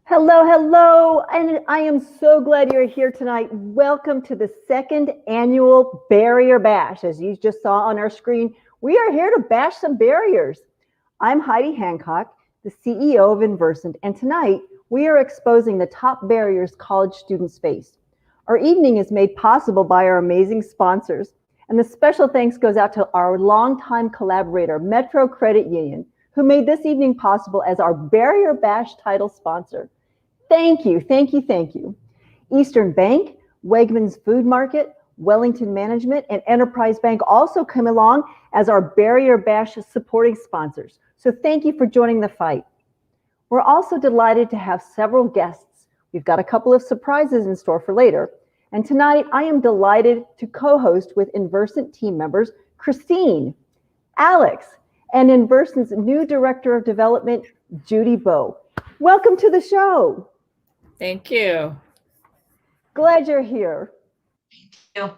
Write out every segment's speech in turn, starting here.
Hello, hello, and I am so glad you're here tonight. Welcome to the second annual Barrier Bash. As you just saw on our screen, we are here to bash some barriers. I'm Heidi Hancock, the CEO of Inversant, and tonight we are exposing the top barriers college students face. Our evening is made possible by our amazing sponsors, and the special thanks goes out to our longtime collaborator, Metro Credit Union, who made this evening possible as our Barrier Bash title sponsor. Thank you, thank you, thank you. Eastern Bank, Wegmans Food Market, Wellington Management, and Enterprise Bank also come along as our Barrier Bash supporting sponsors. So thank you for joining the fight. We're also delighted to have several guests. We've got a couple of surprises in store for later. And tonight I am delighted to co-host with Inversant team members, Christine, Alex, and Inversant's new Director of Development, Judy Bowe. Welcome to the show. Thank you. Glad you're here. Thank you.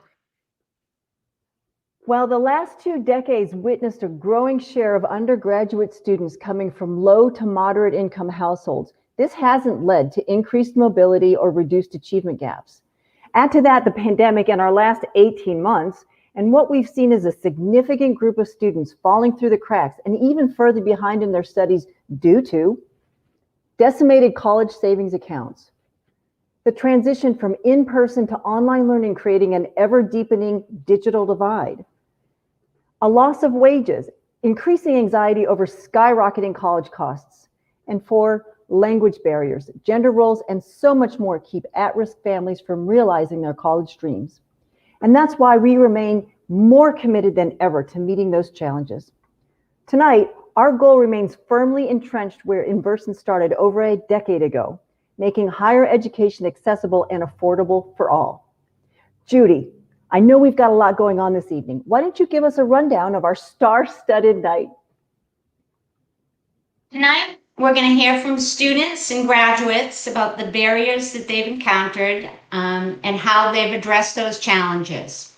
While the last 2 decades witnessed a growing share of undergraduate students coming from low to moderate income households, this hasn't led to increased mobility or reduced achievement gaps. Add to that the pandemic and our last 18 months, and what we've seen is a significant group of students falling through the cracks and even further behind in their studies due to decimated college savings accounts, the transition from in-person to online learning creating an ever-deepening digital divide, a loss of wages, increasing anxiety over skyrocketing college costs, and 4, language barriers, gender roles, and so much more keep at-risk families from realizing their college dreams. And that's why we remain more committed than ever to meeting those challenges. Tonight, our goal remains firmly entrenched where Inversant started over a decade ago, making higher education accessible and affordable for all. Judy, I know we've got a lot going on this evening. Why don't you give us a rundown of our star-studded night? Tonight, we're going to hear from students and graduates about the barriers that they've encountered and how they've addressed those challenges.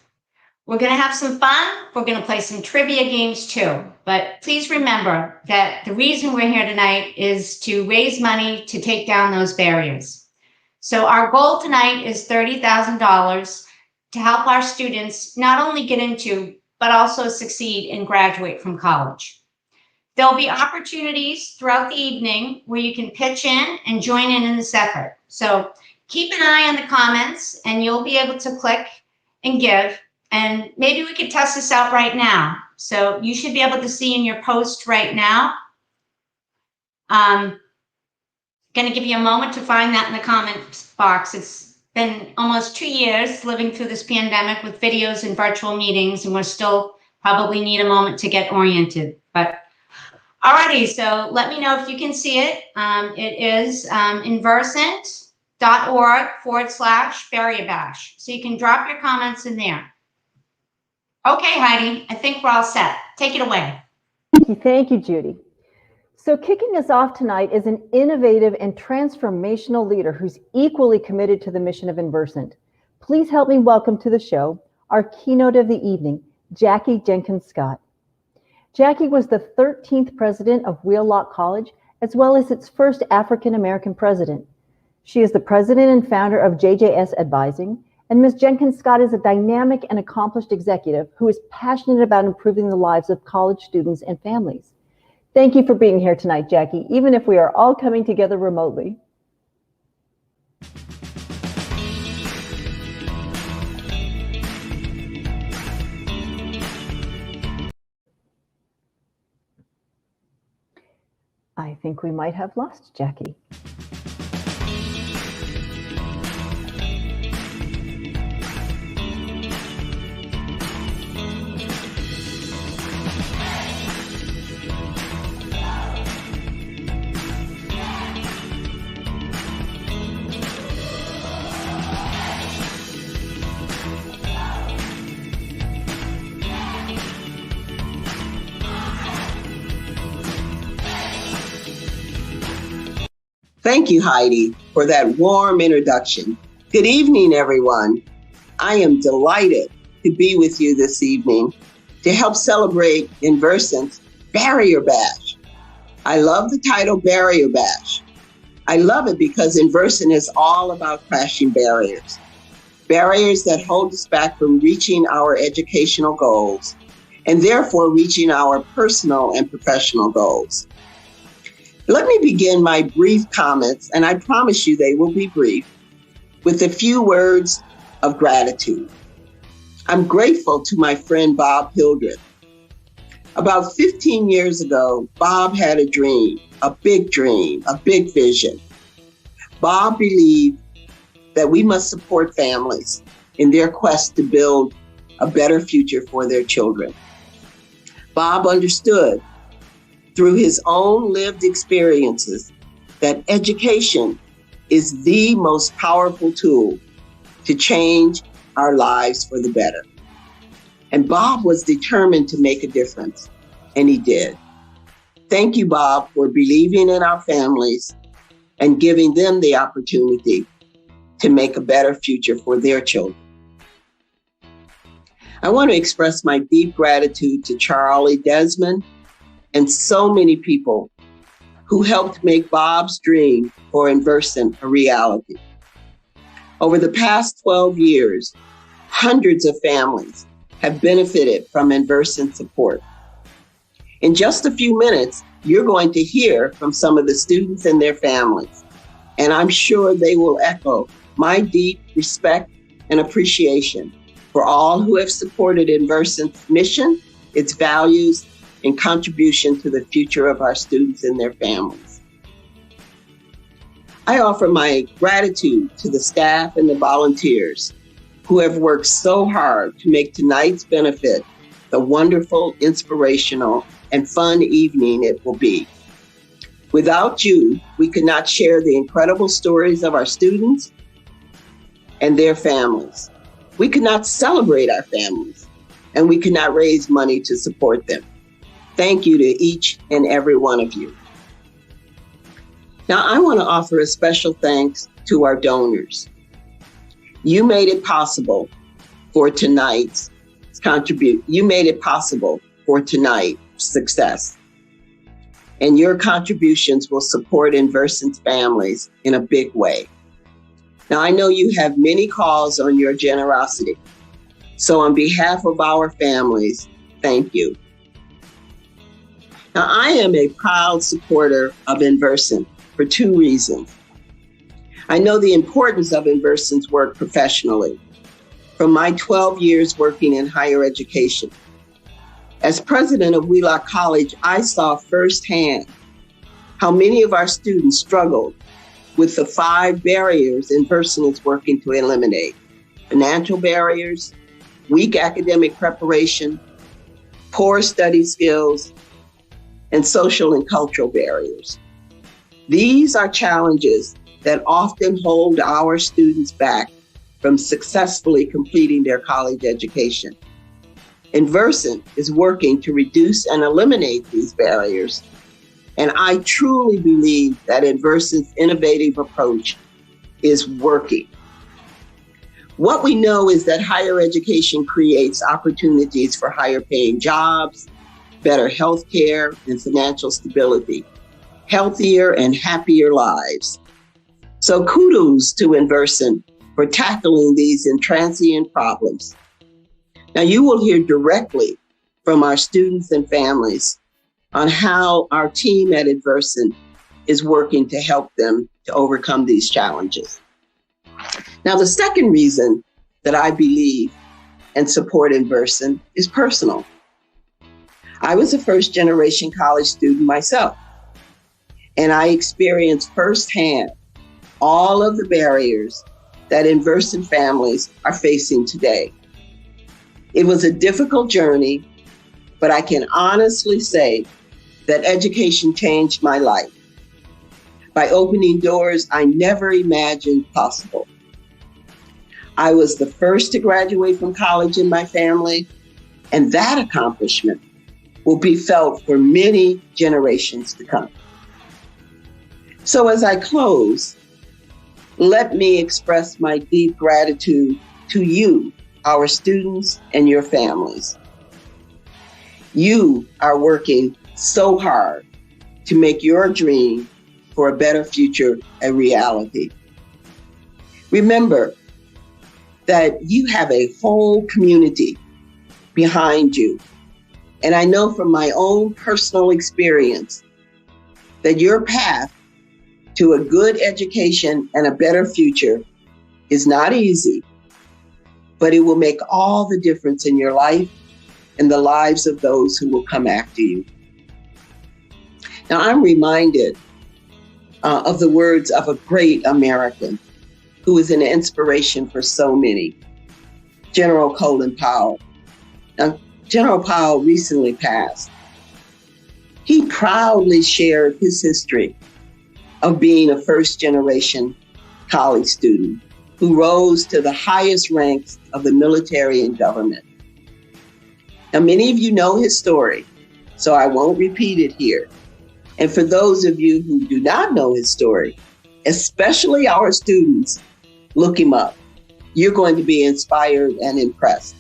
We're going to have some fun. We're going to play some trivia games too. But please remember that the reason we're here tonight is to raise money to take down those barriers. So our goal tonight is $30,000 to help our students not only get into, but also succeed and graduate from college. There'll be opportunities throughout the evening where you can pitch in and join in this effort. So keep an eye on the comments and you'll be able to click and give. And maybe we could test this out right now. So you should be able to see in your post right now. Going to give you a moment to find that in the comments box. It's been almost 2 years living through this pandemic with videos and virtual meetings, and we're still probably need a moment to get oriented. But alrighty, so let me know if you can see it. It is inversant.org/barrier bash. So you can drop your comments in there. Okay, Heidi, I think we're all set. Take it away. Thank you, Judy. So kicking us off tonight is an innovative and transformational leader who's equally committed to the mission of Inversant. Please help me welcome to the show our keynote of the evening, Jackie Jenkins Scott. Jackie was the 13th president of Wheelock College, as well as its first African-American president. She is the president and founder of JJS Advising, and Ms. Jenkins Scott is a dynamic and accomplished executive who is passionate about improving the lives of college students and families. Thank you for being here tonight, Jackie, even if we are all coming together remotely. I think we might have lost Jackie. Thank you, Heidi, for that warm introduction. Good evening, everyone. I am delighted to be with you this evening to help celebrate Inversant's Barrier Bash. I love the title Barrier Bash. I love it because Inversant is all about crashing barriers. Barriers that hold us back from reaching our educational goals and therefore reaching our personal and professional goals. Let me begin my brief comments, and I promise you they will be brief, with a few words of gratitude. I'm grateful to my friend Bob Hildreth. About 15 years ago, Bob had a dream, a big vision. Bob believed that we must support families in their quest to build a better future for their children. Bob understood through his own lived experiences that education is the most powerful tool to change our lives for the better. And Bob was determined to make a difference, and he did. Thank you, Bob, for believing in our families and giving them the opportunity to make a better future for their children. I want to express my deep gratitude to Charlie Desmond and so many people who helped make Bob's dream for Inversant a reality. Over the past 12 years, hundreds of families have benefited from Inversant support. In just a few minutes, you're going to hear from some of the students and their families, and I'm sure they will echo my deep respect and appreciation for all who have supported Inversant's mission, its values, and contribution to the future of our students and their families. I offer my gratitude to the staff and the volunteers who have worked so hard to make tonight's benefit the wonderful, inspirational, and fun evening it will be. Without you, we could not share the incredible stories of our students and their families. We could not celebrate our families, and we could not raise money to support them. Thank you to each and every one of you. Now, I want to offer a special thanks to our donors. You made it possible for tonight's You made it possible for tonight's success. And your contributions will support Inversant's families in a big way. Now, I know you have many calls on your generosity. So on behalf of our families, thank you. Now, I am a proud supporter of Inversant for two reasons. I know the importance of Inversant's work professionally from my 12 years working in higher education. As president of Wheelock College, I saw firsthand how many of our students struggled with the 5 barriers Inversant is working to eliminate: financial barriers, weak academic preparation, poor study skills, and social and cultural barriers. These are challenges that often hold our students back from successfully completing their college education. Inversant is working to reduce and eliminate these barriers, and I truly believe that Inversant's innovative approach is working. What we know is that higher education creates opportunities for higher paying jobs, better health care and financial stability, healthier and happier lives. So kudos to Inversant for tackling these intransient problems. Now, you will hear directly from our students and families on how our team at Inversant is working to help them to overcome these challenges. Now, the second reason that I believe and support Inversant is personal. I was a first-generation college student myself, and I experienced firsthand all of the barriers that Inversant families are facing today. It was a difficult journey, but I can honestly say that education changed my life by opening doors I never imagined possible. I was the first to graduate from college in my family, and that accomplishment will be felt for many generations to come. So as I close, let me express my deep gratitude to you, our students and your families. You are working so hard to make your dream for a better future a reality. Remember that you have a whole community behind you. And I know from my own personal experience that your path to a good education and a better future is not easy, but it will make all the difference in your life and the lives of those who will come after you. Now, I'm reminded of the words of a great American who is an inspiration for so many, General Colin Powell. Now, General Powell recently passed. He proudly shared his history of being a first-generation college student who rose to the highest ranks of the military and government. Now, many of you know his story, so I won't repeat it here. And for those of you who do not know his story, especially our students, look him up. You're going to be inspired and impressed.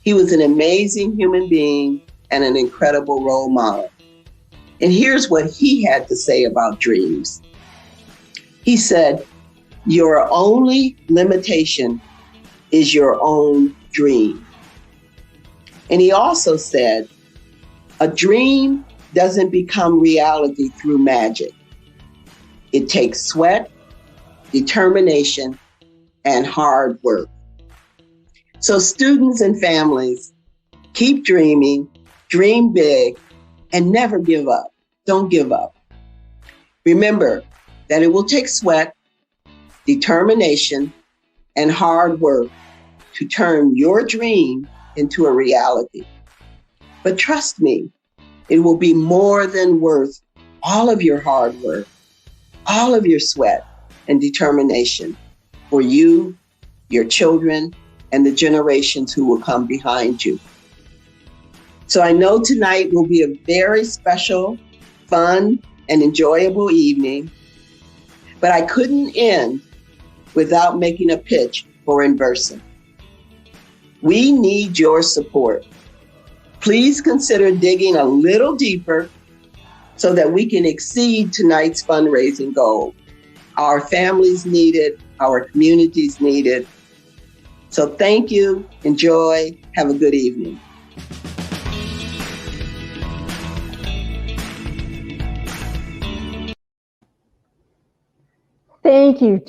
He was an amazing human being and an incredible role model. And here's what he had to say about dreams. He said, "Your only limitation is your own dream." And he also said, "A dream doesn't become reality through magic. It takes sweat, determination, and hard work." So students and families, keep dreaming, dream big, and never give up. Don't give up. Remember that it will take sweat, determination, and hard work to turn your dream into a reality. But trust me, it will be more than worth all of your hard work, all of your sweat and determination for you, your children, and the generations who will come behind you. So I know tonight will be a very special, fun, and enjoyable evening, but I couldn't end without making a pitch for Inversant. We need your support. Please consider digging a little deeper so that we can exceed tonight's fundraising goal. Our families need it, our communities need it. So thank you, enjoy, have a good evening. Thank you,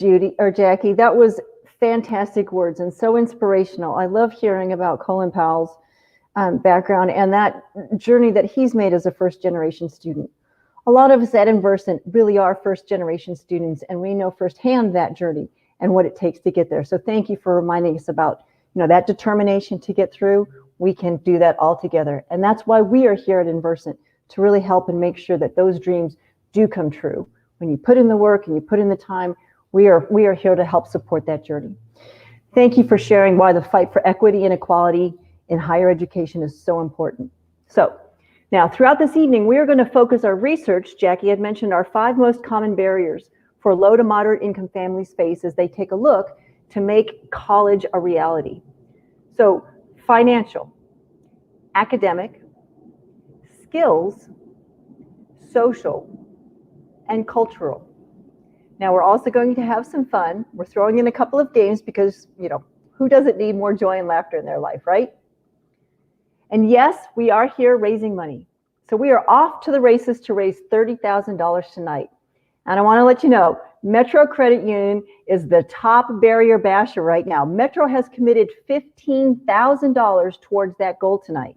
Jackie. That was fantastic words and so inspirational. I love hearing about Colin Powell's background and that journey that he's made as a first-generation student. A lot of us at Inversant really are first-generation students, and we know firsthand that journey and what it takes to get there. So thank you for reminding us about, that determination to get through. We can do that all together, and that's why we are here at Inversant, to really help and make sure that those dreams do come true. When you put in the work and you put in the time, we are here to help support that journey. Thank you for sharing why the fight for equity and equality in higher education is so important. So now throughout this evening, we are going to focus our research. Jackie had mentioned our 5 most common barriers for low to moderate income family space as they take a look to make college a reality. So financial, academic, skills, social, and cultural. Now we're also going to have some fun. We're throwing in a couple of games because, who doesn't need more joy and laughter in their life, right? And yes, we are here raising money. So we are off to the races to raise $30,000 tonight. And I want to let you know, Metro Credit Union is the top barrier basher right now. Metro has committed $15,000 towards that goal tonight.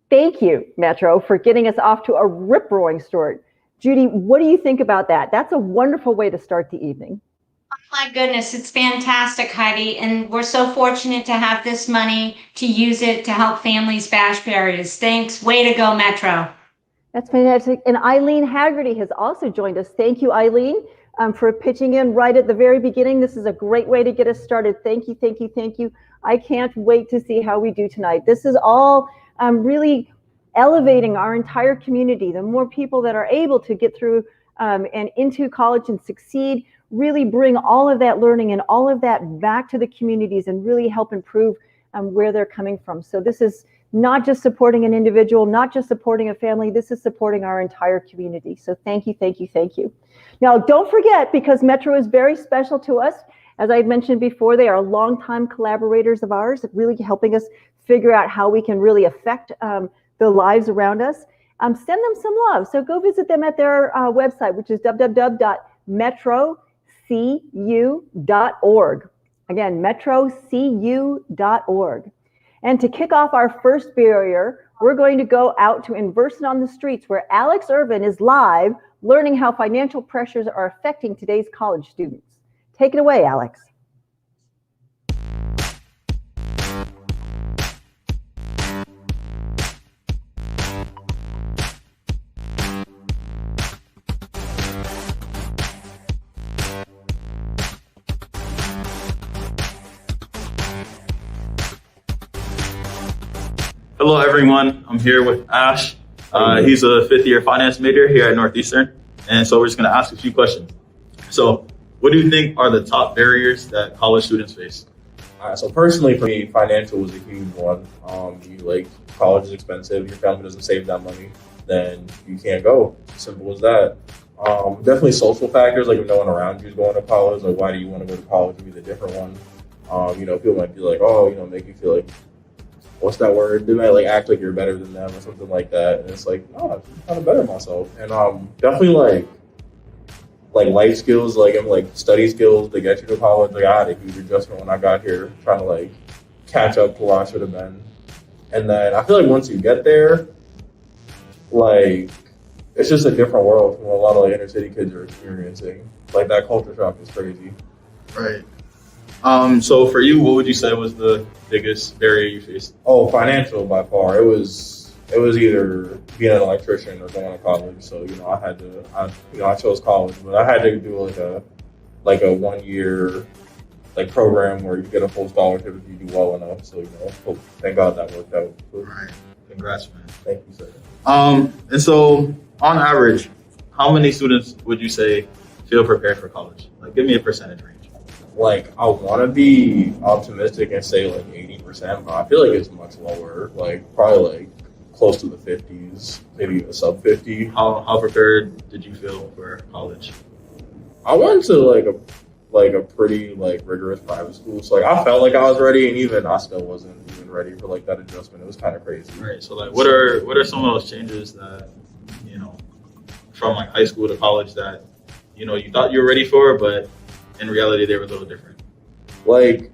Thank you, Metro, for getting us off to a rip-roaring start. Judy, what do you think about that? That's a wonderful way to start the evening. Oh my goodness, it's fantastic, Heidi. And we're so fortunate to have this money to use it to help families bash barriers. Thanks. Way to go, Metro. That's fantastic. And Eileen Haggerty has also joined us. Thank you, Eileen, for pitching in right at the very beginning. This is a great way to get us started. Thank you, thank you, thank you. I can't wait to see how we do tonight. This is all really elevating our entire community. The more people that are able to get through and into college and succeed, really bring all of that learning and all of that back to the communities and really help improve where they're coming from. So this is not just supporting an individual, not just supporting a family. This is supporting our entire community. So thank you, thank you, thank you. Now, don't forget, because Metro is very special to us, as I mentioned before, they are longtime collaborators of ours, really helping us figure out how we can really affect the lives around us. Send them some love. So go visit them at their website, which is www.metrocu.org. Again, metrocu.org. And to kick off our first barrier, we're going to go out to Inversant on the Streets, where Alex Irvin is live learning how financial pressures are affecting today's college students. Take it away, Alex. Hello, everyone. I'm here with Ash. He's a fifth-year finance major here at Northeastern. And so we're just going to ask a few questions. So what do you think are the top barriers that college students face? All right, so personally for me, financial was a huge one. College is expensive. Your family doesn't save that money, then you can't go. Simple as that. Definitely social factors, like if no one around you is going to college, like why do you want to go to college and be the different one? People might be like, make you feel like, what's that word? They might like act like you're better than them or something like that. And it's like, no, I'm trying to better myself. And definitely like life skills, and study skills to get you to college. Like I had a huge adjustment when I got here, trying to like catch up to where I should have been. And then I feel like once you get there, like it's just a different world from what a lot of like inner city kids are experiencing. Like that culture shock is crazy. Right. So for you, what would you say was the biggest barrier you faced? Oh, financial by far. It was either being an electrician or going to college. So, I chose college, but I had to do like a 1 year program where you get a full scholarship if you do well enough. So, thank God that worked out. Right. Congrats, man. Thank you, sir. And so on average, how many students would you say feel prepared for college? Like give me a percentage range. Like I want to be optimistic and say like 80%, but I feel like it's much lower. Like probably like close to the 50s, maybe a sub 50. How prepared did you feel for college? I went to like a pretty like rigorous private school, so like I felt like I was ready, and even I still wasn't even ready for like that adjustment. It was kind of crazy. Right. So like, what are some of those changes that from like high school to college that you thought you were ready for, but in reality they were a little different? Like,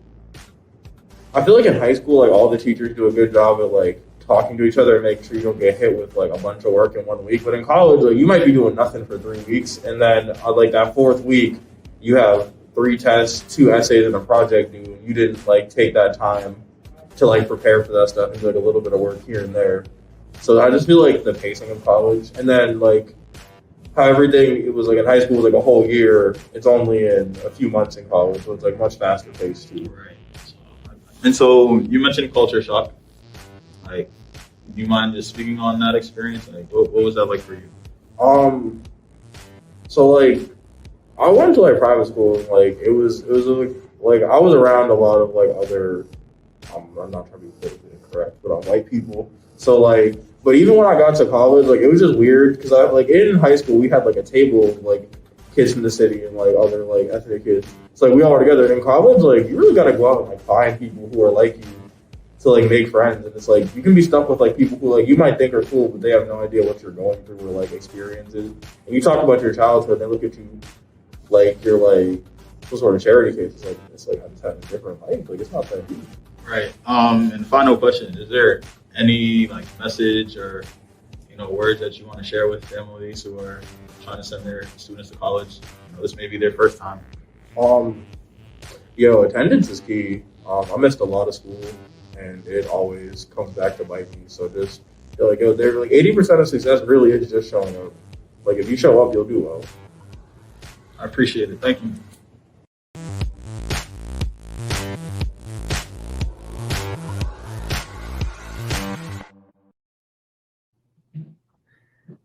I feel like in high school, like all the teachers do a good job at like talking to each other and making sure you don't get hit with like a bunch of work in 1 week. But in college, like you might be doing nothing for 3 weeks, and then like that fourth week, you have 3 tests, 2 essays, and a project due, and you didn't like take that time to like prepare for that stuff and do like a little bit of work here and there. So I just feel like the pacing of college, and then like how everything it was like in high school was like a whole year. It's only in a few months in college, so it's like much faster paced too. Right. And so you mentioned culture shock. Like, do you mind just speaking on that experience? Like, what was that like for you? So like I went to like private school, and like it was like I was around a lot of like other. I'm not trying to be politically incorrect, but white people. So like. But even when I got to college, like it was just weird because I like in high school we had like a table of like kids from the city and like other like ethnic kids. So like we all were together. In college, like you really gotta go out and like find people who are like you to like make friends. And it's like you can be stuck with like people who like you might think are cool, but they have no idea what you're going through or like experiences. And you talk about your childhood, and they look at you like you're like some sort of charity case. It's like I'm just having a different life. Like it's not that deep. Right. And final question: is there any like message or words that you want to share with families who are trying to send their students to college? This may be their first time. Attendance is key. I missed a lot of school, and it always comes back to bite me. So just they're like 80% of success really is just showing up. Like if you show up, you'll do well. I appreciate it. Thank you.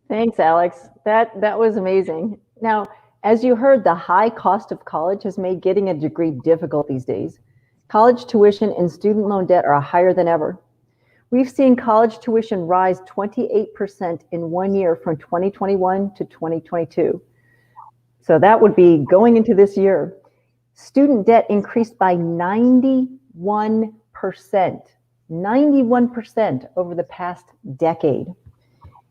Thanks, Alex. That was amazing. Now, as you heard, the high cost of college has made getting a degree difficult these days. College tuition and student loan debt are higher than ever. We've seen college tuition rise 28% in 1 year from 2021 to 2022. So that would be going into this year. Student debt increased by 91%, 91% over the past decade.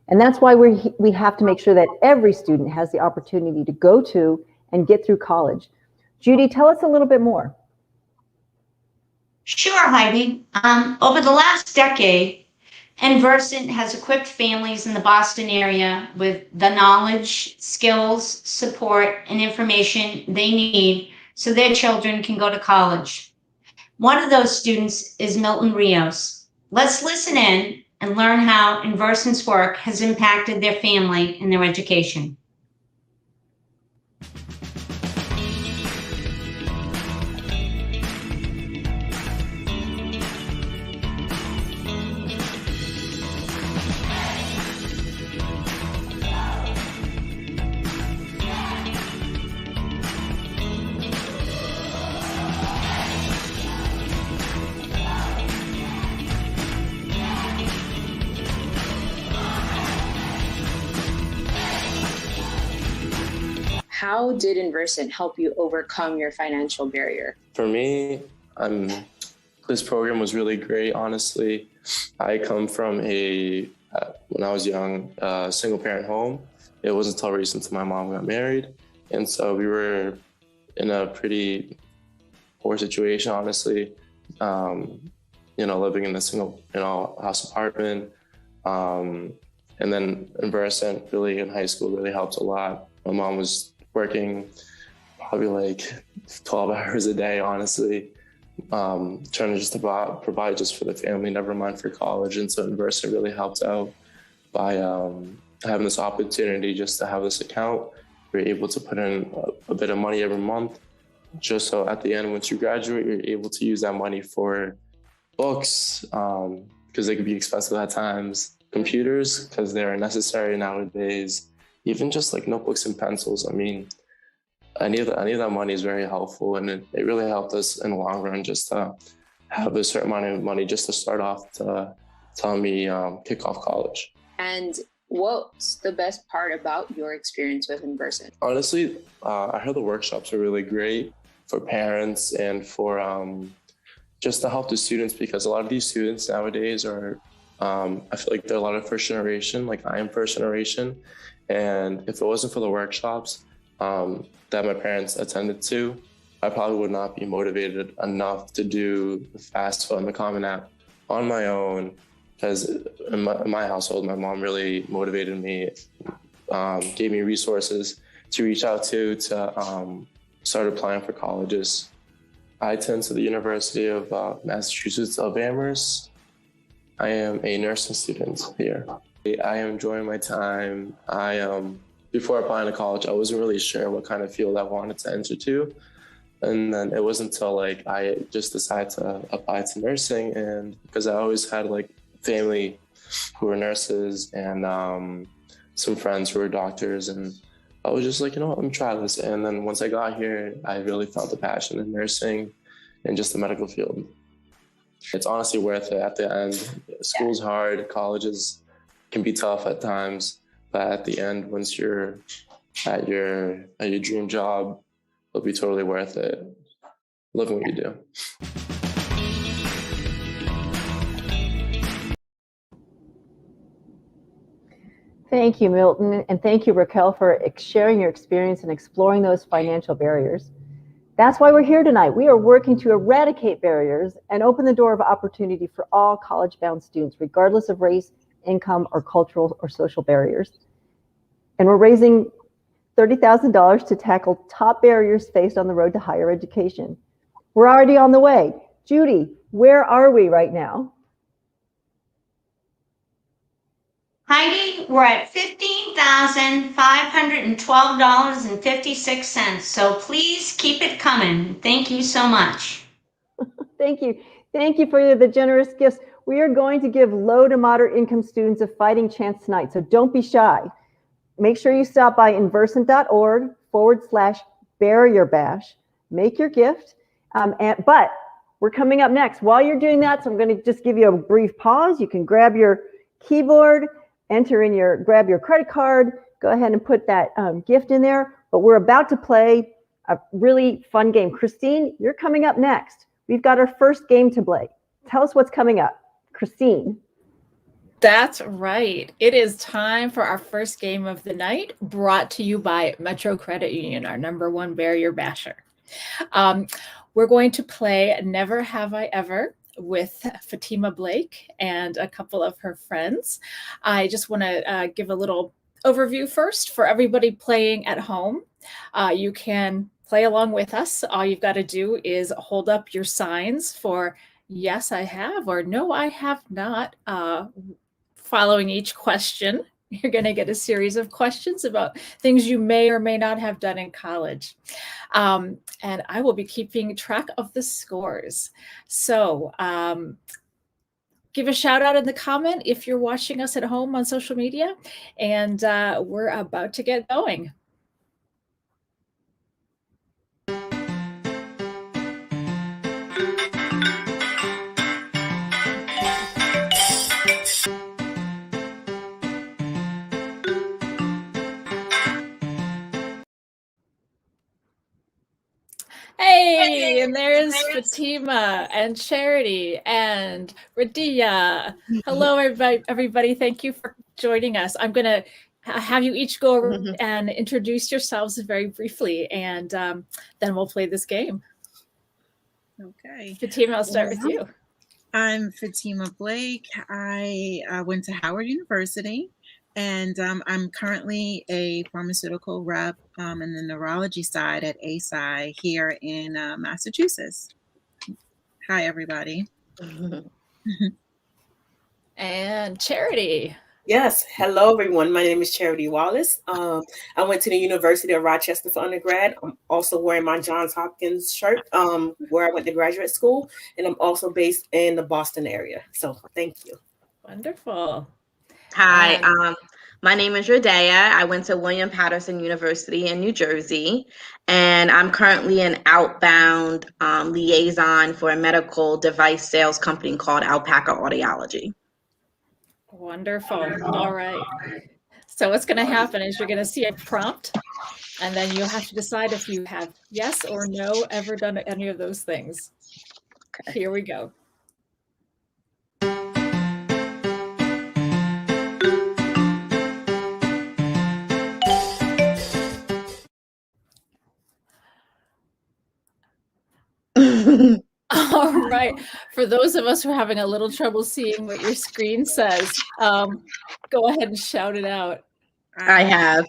And that's why we have to make sure that every student has the opportunity to go to and get through college. Judy, tell us a little bit more. Sure, Heidi. Over the last decade, Inversant has equipped families in the Boston area with the knowledge, skills, support, and information they need so their children can go to college. One of those students is Milton Rios. Let's listen in and learn how Inversant's work has impacted their family and their education. How did Inversant help you overcome your financial barrier? For me, this program was really great, honestly. I come from when I was young, single parent home. It wasn't until recent my mom got married. And so we were in a pretty poor situation, honestly. Living in a single, house apartment. And then Inversant really in high school really helped a lot. My mom was working probably like 12 hours a day, honestly, trying to just provide just for the family, never mind for college. And so Inversant really helped out by having this opportunity just to have this account. We're able to put in a bit of money every month, just so at the end, once you graduate, you're able to use that money for books, because they can be expensive at times, computers, because they're necessary nowadays, even just like notebooks and pencils. I mean, any of that money is very helpful, and it really helped us in the long run just to have a certain amount of money just to start off to tell me kick off college. And what's the best part about your experience with Inversant? Honestly, I heard the workshops are really great for parents and for just to help the students, because a lot of these students nowadays are, I feel like they're a lot of first generation, like I am first generation. And if it wasn't for the workshops that my parents attended to, I probably would not be motivated enough to do the FAFSA and the Common App on my own. Because in my household, my mom really motivated me, gave me resources to reach out to start applying for colleges. I attend to the University of Massachusetts of Amherst. I am a nursing student here. I am enjoying my time. Before applying to college, I wasn't really sure what kind of field I wanted to enter to. And then it wasn't until I just decided to apply to nursing, and because I always had family who were nurses and some friends who were doctors, and I was just like, let me try this. And then once I got here, I really felt the passion in nursing and just the medical field. It's honestly worth it at the end. School's hard, colleges can be tough at times, but at the end, once you're at your dream job, it'll be totally worth it. Loving what you do. Thank you, Milton, and thank you, Raquel, for sharing your experience and exploring those financial barriers. That's why we're here tonight. We are working to eradicate barriers and open the door of opportunity for all college-bound students, regardless of race, income, or cultural or social barriers. And we're raising $30,000 to tackle top barriers faced on the road to higher education. We're already on the way. Judy, where are we right now? Heidi, we're at $15,512.56. So please keep it coming. Thank you so much. Thank you. Thank you for the generous gifts. We are going to give low to moderate income students a fighting chance tonight, so don't be shy. Make sure you stop by inversant.org/barrier bash. Make your gift, but We're coming up next. While you're doing that, so I'm going to just give you a brief pause. You can grab your keyboard, grab your credit card, go ahead and put that gift in there. But we're about to play a really fun game. Christine, you're coming up next. We've got our first game to play. Tell us what's coming up. Christine. That's right. It is time for our first game of the night, brought to you by Metro Credit Union, our #1 barrier basher. We're going to play Never Have I Ever with Fatima Blake and a couple of her friends. I just want to give a little overview first for everybody playing at home. You can play along with us. All you've got to do is hold up your signs for yes, I have, or no, I have not. Following each question, you're going to get a series of questions about things you may or may not have done in college. And I will be keeping track of the scores. So give a shout out in the comment if you're watching us at home on social media. And we're about to get going. Hey, and there's Fatima and Charity and Radia. Hello, everybody. Thank you for joining us. I'm going to have you each go over and introduce yourselves very briefly, and then we'll play this game. Okay. Fatima, I'll start with you. I'm Fatima Blake. I went to Howard University, and I'm currently a pharmaceutical rep in the neurology side at ASI here in Massachusetts. Hi, everybody. And Charity. Yes. Hello, everyone. My name is Charity Wallace. I went to the University of Rochester for undergrad. I'm also wearing my Johns Hopkins shirt where I went to graduate school, and I'm also based in the Boston area. So thank you. Wonderful. Hi, my name is Rodea. I went to William Patterson University in New Jersey, and I'm currently an outbound liaison for a medical device sales company called Alpaca Audiology. Wonderful. All right. So what's going to happen is you're going to see a prompt, and then you'll have to decide if you have yes or no ever done any of those things. Okay. Here we go. All right. For those of us who are having a little trouble seeing what your screen says, go ahead and shout it out. I have.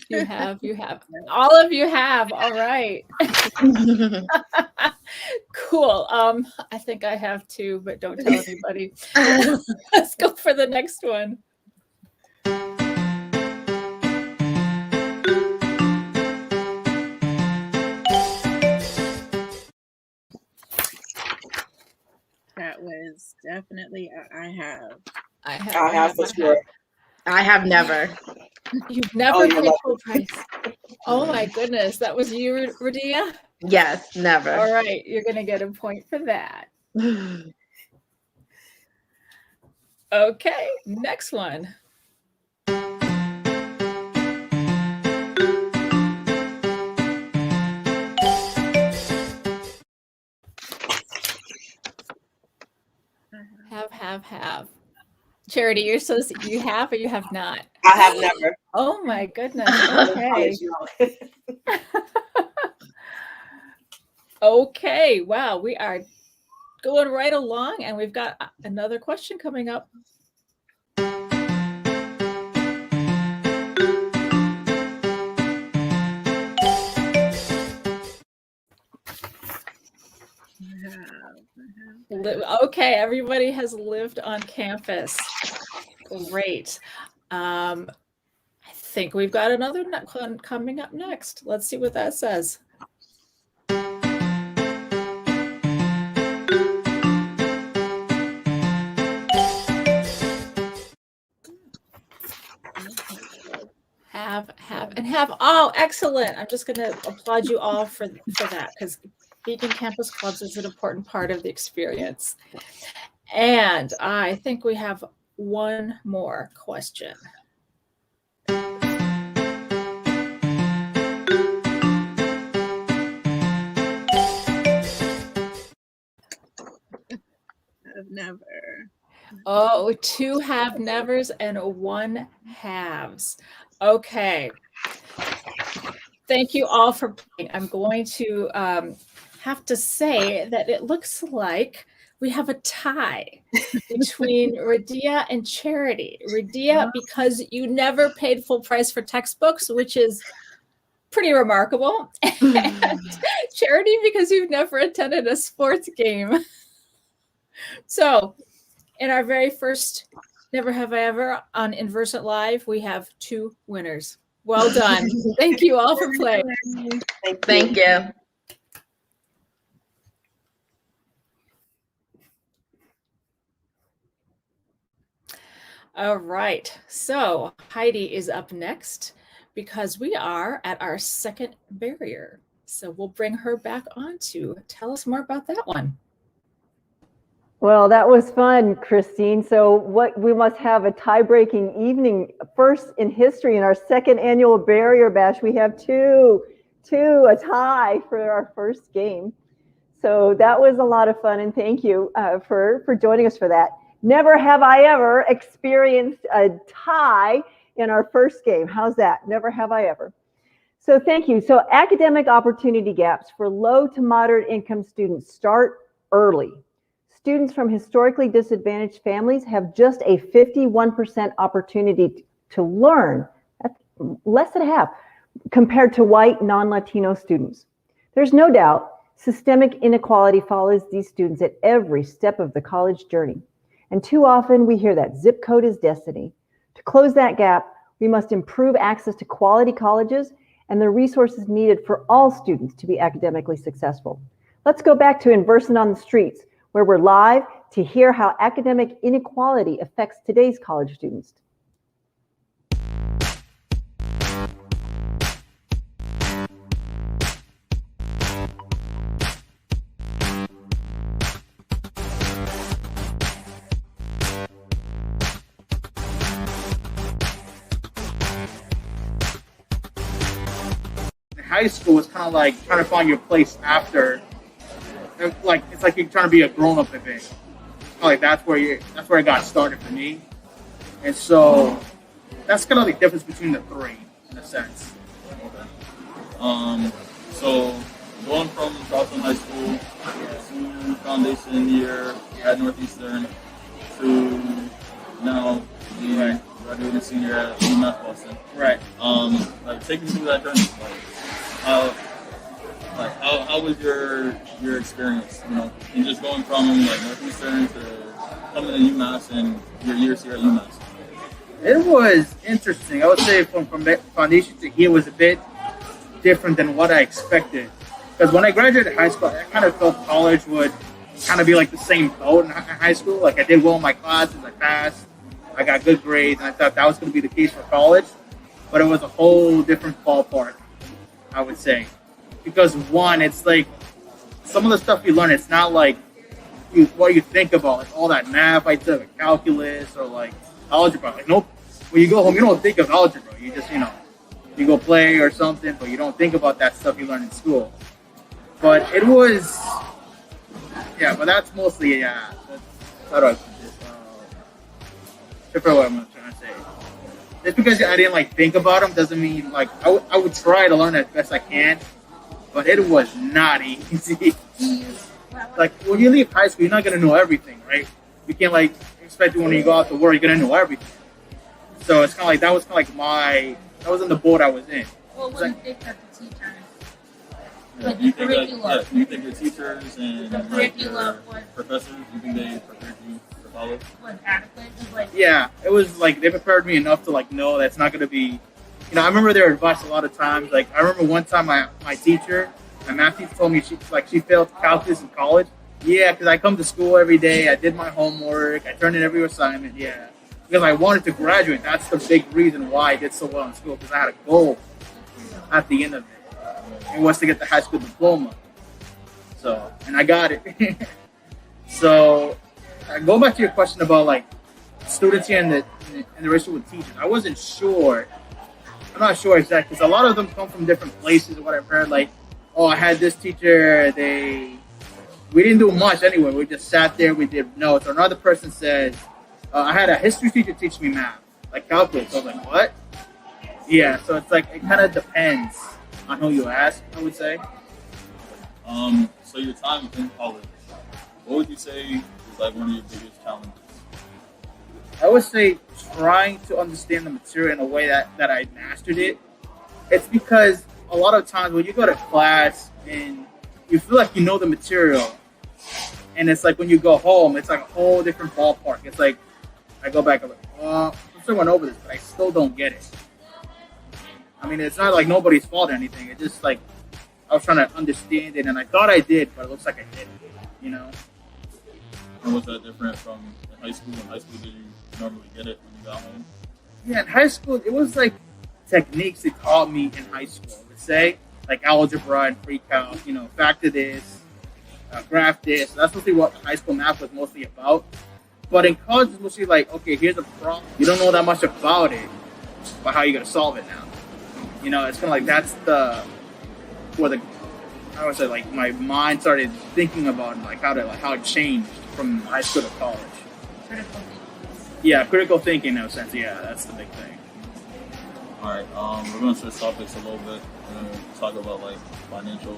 You have. All of you have. All right. Cool. I think I have too, but don't tell anybody. Let's go for the next one. That was definitely I have. I have for sure. I have never. You've never paid full price. Oh my goodness. That was you, Radia? Yes, never. All right. You're going to get a point for that. Okay. Next one. Have. Charity, you have or you have not? I have never. Oh my goodness. Okay. Okay. Wow. We are going right along, and we've got another question coming up. Okay, everybody has lived on campus. Great. I think we've got another one coming up next. Let's see what that says. Have. Oh, excellent. I'm just going to applaud you all for that, because being in campus clubs is an important part of the experience. And I think we have one more question. Never. Oh, 2 have nevers and 1 haves. Okay. Thank you all for playing. I'm going to have to say that it looks like we have a tie between Radia and Charity. Radia, because you never paid full price for textbooks, which is pretty remarkable. And Charity, because you've never attended a sports game. So in our very first Never Have I Ever on Inversant Live, we have 2 winners. Well done. Thank you all for playing. Thank you. All right. So Heidi is up next because we are at our second barrier. So we'll bring her back on to tell us more about that one. Well, that was fun, Christine. So we must have a tie-breaking evening. First in history, in our second annual Barrier Bash, we have a tie for our first game. So that was a lot of fun, and thank you for joining us for that. Never have I ever experienced a tie in our first game. How's that? Never have I ever. So thank you. So academic opportunity gaps for low to moderate income students start early. Students from historically disadvantaged families have just a 51% opportunity to learn, that's less than half, compared to white non-Latino students. There's no doubt systemic inequality follows these students at every step of the college journey. And too often we hear that zip code is destiny. To close that gap, we must improve access to quality colleges and the resources needed for all students to be academically successful. Let's go back to Inversant on the Streets, where we're live to hear how academic inequality affects today's college students. High school was kind of like trying to find your place after. It's like you're trying to be a grown-up event. Like that's where it got started for me, and so that's kind of the difference between the 3 in a sense. Okay. So going from Charleston High School to foundation year at Northeastern to now being graduating senior at UMass Boston. Right. Like take me through that journey. How was your experience? You know, and just going from like Northeastern to coming to UMass and your years here at UMass. It was interesting. I would say from foundation to here was a bit different than what I expected. Because when I graduated high school, I kind of felt college would kind of be like the same boat in high school. Like I did well in my classes, I passed, I got good grades, and I thought that was going to be the case for college. But it was a whole different ballpark, I would say. Because one, it's like some of the stuff you learn, it's not like what you think about, like all that math I took, like calculus or like algebra. Like nope, when you go home, you don't think of algebra. You just, you go play or something, but you don't think about that stuff you learn in school. But it was, but that's mostly, how do I put this? I forget what I'm trying to say. Just because I didn't like think about them doesn't mean like I would try to learn as best I can. But it was not easy. Like when you leave high school, you're not gonna know everything, right? You can't like expect when you go out to work, you're gonna know everything. So it's kind of like that was kind of like that was in the boat I was in. Well, what do you think of the teachers? Like the curriculum. You think the teachers and the curriculum was professors, you think they prepared you for college? Was adequate? It was like they prepared me enough to like know that's not gonna be. I remember their advice a lot of times. Like, I remember one time my math teacher told me she failed calculus in college. Yeah, because I come to school every day. I did my homework. I turned in every assignment. Yeah, because I wanted to graduate. That's the big reason why I did so well in school, because I had a goal at the end of it. It was to get the high school diploma. So, and I got it. So, go back to your question about like students here and the ratio with teachers. I wasn't sure. I'm not sure exactly because a lot of them come from different places. What I've heard, like, oh, I had this teacher. We didn't do much anyway. We just sat there. We did notes. Or another person says, I had a history teacher teach me math, like calculus. I was like, what? Yeah. So it's like it kind of depends on who you ask, I would say. So your time in college, what would you say is like one of your biggest challenges? I would say trying to understand the material in a way that I mastered it. It's because a lot of times when you go to class and you feel like you know the material, and it's like when you go home, it's like a whole different ballpark. It's like I go back and I'm like, oh, I still went over this, but I still don't get it. I mean, it's not like nobody's fault or anything. It's just like I was trying to understand it, and I thought I did, but it looks like I didn't. You know. And was that different from in high school? In high school, did you normally get it when you got home? Yeah, in high school, it was like techniques they taught me in high school. Let's say like algebra and pre-calc, factor this, graph this. That's mostly what high school math was mostly about. But in college, it's mostly like, okay, here's a problem. You don't know that much about it, but how are you gonna solve it now? It's kind of like that's I would say like my mind started thinking about like how it changed from high school to college. Critical thinking. Yeah, critical thinking in a sense. Yeah, that's the big thing. All right, we're going to switch topics a little bit. We're going to talk about like financial,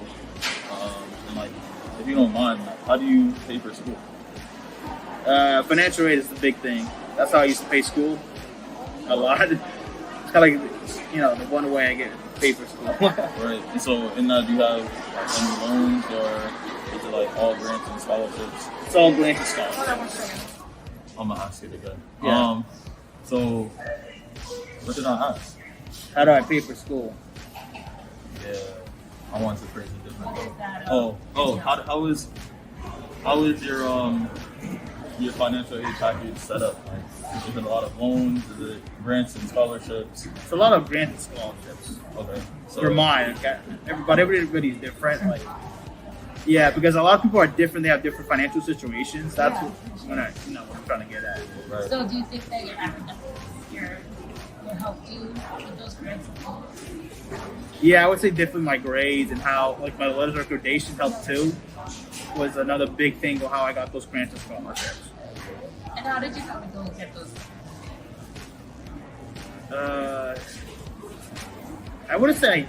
and like if you don't mind, how do you pay for school? Financial aid is the big thing. That's how I used to pay school. A lot. It's kind of like the one way I get paid for school. Right. And so in that, do you have like any loans or is it like all grants and scholarships? It's all grants and scholarships. I'm gonna ask it again. Yeah. So what did I ask? How do I pay for school? Yeah, I want to phrase it differently. How is your financial aid package set up? Like, is it a lot of loans? Is it grants and scholarships? It's a lot of grants and scholarships. Okay. So for mine, everybody's different. Like, yeah, because a lot of people are different. They have different financial situations. That's what I'm trying to get at. Right. So do you think that your academic year will help you with those grants and loans? Yeah, I would say definitely my grades and how like my letters of recommendation helped too was another big thing of how I got those grants and scholarships. And how did you come to go get those? I wouldn't say I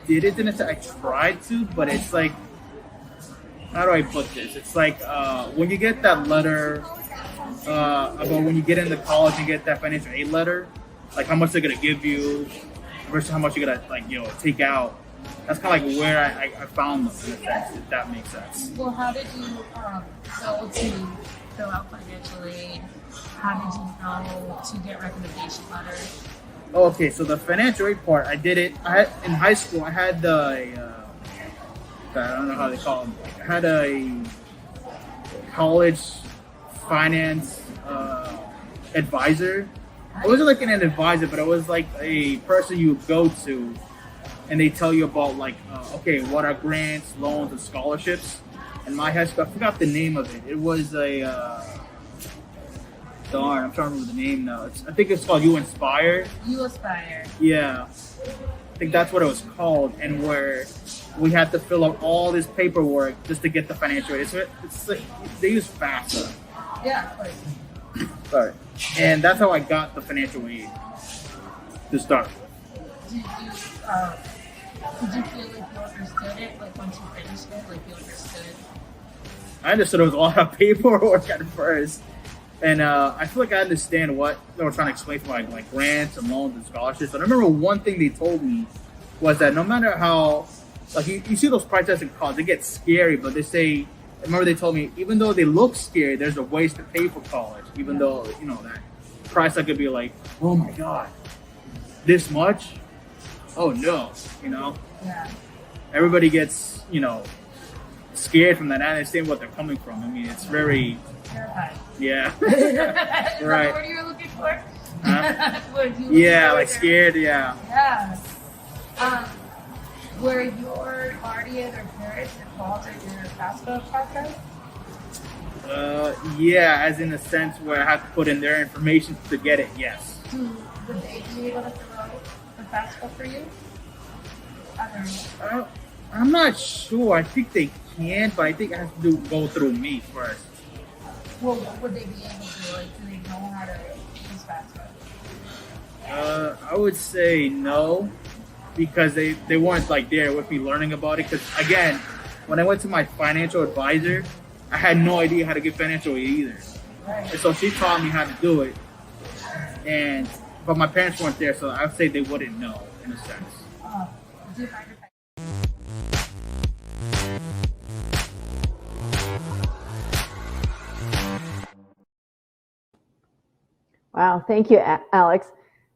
did it, didn't say I tried to, but it's like, how do I put this? It's like when you get that letter about when you get into college and get that financial aid letter, like how much they're gonna give you versus how much you're gonna take out. That's kind of like where I found them in a sense, if that makes sense. Well, how did you go to fill out financial aid? How did you know to get recommendation letters? Okay, so the financial aid part, I did it. In high school, I had I don't know how they call them. I had a college finance advisor. It wasn't like an advisor, but it was like a person you go to, and they tell you about like, okay, what are grants, loans, and scholarships. And my high school, I forgot the name of it. It was I'm trying to remember the name now. I think it's called You Inspire. You Aspire. Yeah, I think that's what it was called, and where we had to fill out all this paperwork just to get the financial aid. It's like they use FAFSA. Yeah, of course. Sorry, and that's how I got the financial aid to start. Did you feel like you understood it? Like once you finished it, like you understood? I understood it was a lot of paperwork at first. And I feel like I understand what they were trying to explain for like grants and loans and scholarships. But I remember one thing they told me was that no matter how, like you see those price tests in college, they get scary, but they say, I remember they told me, even though they look scary, there's a ways to pay for college. Even though, that price that could be like, oh my God, this much? Oh no, Yeah. Everybody gets, scared from that. I understand what they're coming from. I mean, it's very... Terrified. Yeah. Is right. that what you were looking for? Huh? Yeah, like scared, yeah. Yeah. Were your guardian or parents involved in your FAFSA process? Yeah, as in a sense where I have to put in their information to get it, yes. Would they be able to fill out the FAFSA for you? I'm not sure. I think they can, but I think it has to go through me first. Well, what would they be able to? Like, do they know how to use FAFSA? I would say no, because they weren't like there with me learning about it. Because again, when I went to my financial advisor, I had no idea how to get financial aid either. Right. And so she taught me how to do it. But my parents weren't there, so I'd say they wouldn't know in a sense. Do you find your Wow, thank you, Alex.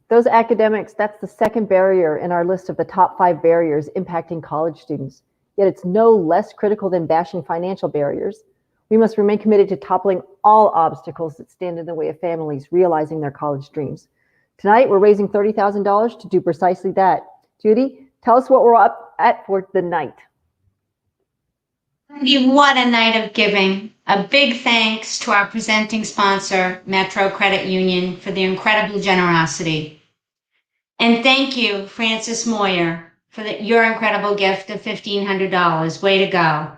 Those academics, that's the second barrier in our list of the top 5 barriers impacting college students. Yet it's no less critical than bashing financial barriers. We must remain committed to toppling all obstacles that stand in the way of families realizing their college dreams. Tonight, we're raising $30,000 to do precisely that. Judy, tell us what we're up at for the night. What a night of giving. A big thanks to our presenting sponsor, Metro Credit Union, for their incredible generosity. And thank you, Francis Moyer, for your incredible gift of $1,500. Way to go.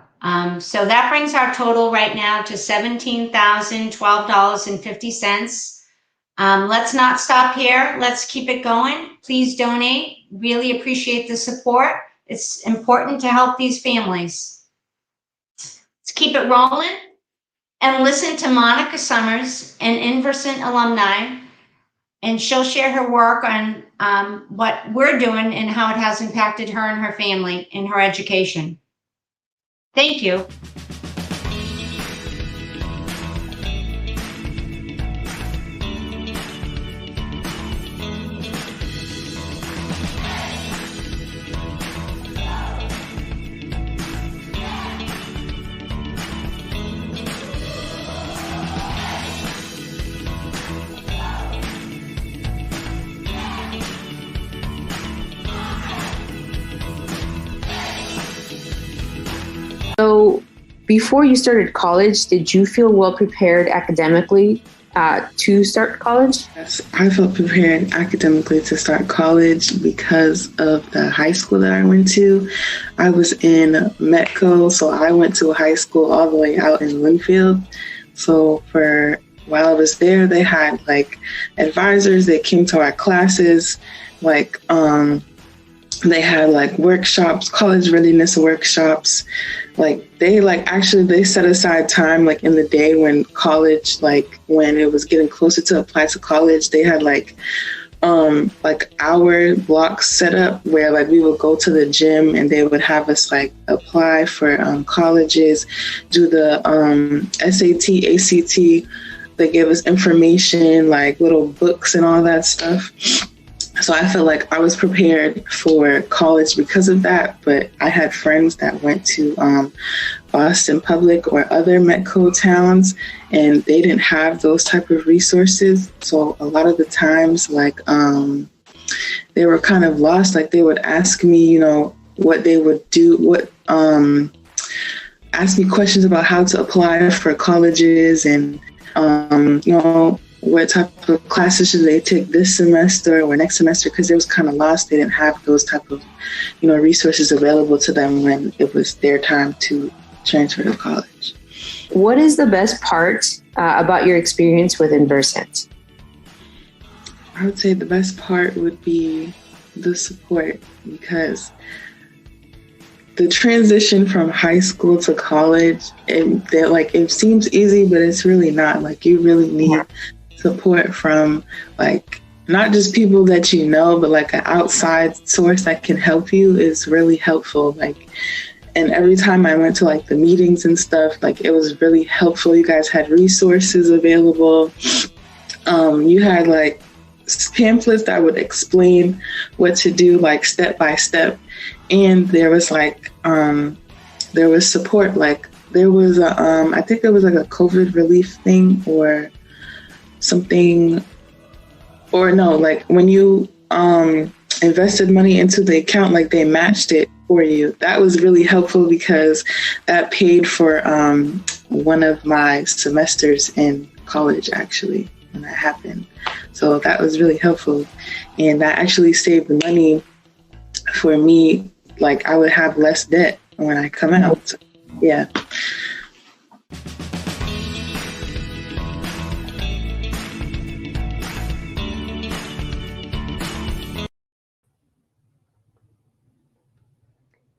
So that brings our total right now to $17,012.50. Let's not stop here. Let's keep it going. Please donate. Really appreciate the support. It's important to help these families. Let's keep it rolling and listen to Monica Summers, an Inversant alumni, and she'll share her work on what we're doing and how it has impacted her and her family in her education. Thank you. So before you started college, did you feel well prepared academically to start college? Yes, I felt prepared academically to start college because of the high school that I went to. I was in Metco, so I went to a high school all the way out in Linfield. So while I was there, they had like advisors that came to our classes, like they had like workshops, college readiness workshops. Like they set aside time like in the day when college, like when it was getting closer to apply to college, they had like hour blocks set up where like we would go to the gym and they would have us like apply for colleges, do the SAT, ACT. They gave us information, like little books and all that stuff. So I felt like I was prepared for college because of that, but I had friends that went to Boston Public or other Metco towns, and they didn't have those type of resources. So a lot of the times, like they were kind of lost. Like they would ask me, you know, what they would do, ask me questions about how to apply for colleges and, you know, what type of classes should they take this semester or next semester, because they was kind of lost. They didn't have those type of, you know, resources available to them when it was their time to transfer to college. What is the best part about your experience with Inversant? I would say the best part would be the support, because the transition from high school to college, it seems easy, but it's really not. Like you really need support from like not just people that you know, but like an outside source that can help you is really helpful. Like, and every time I went to like the meetings and stuff, like it was really helpful. You guys had resources available. You had like pamphlets that would explain what to do, like step by step. And there was like, there was support. Like there was I think there was like a COVID relief thing or something, or no, like when you invested money into the account, like they matched it for you. That was really helpful because that paid for one of my semesters in college, actually, when that happened. So that was really helpful. And that actually saved the money for me. Like, I would have less debt when I come out. So, yeah.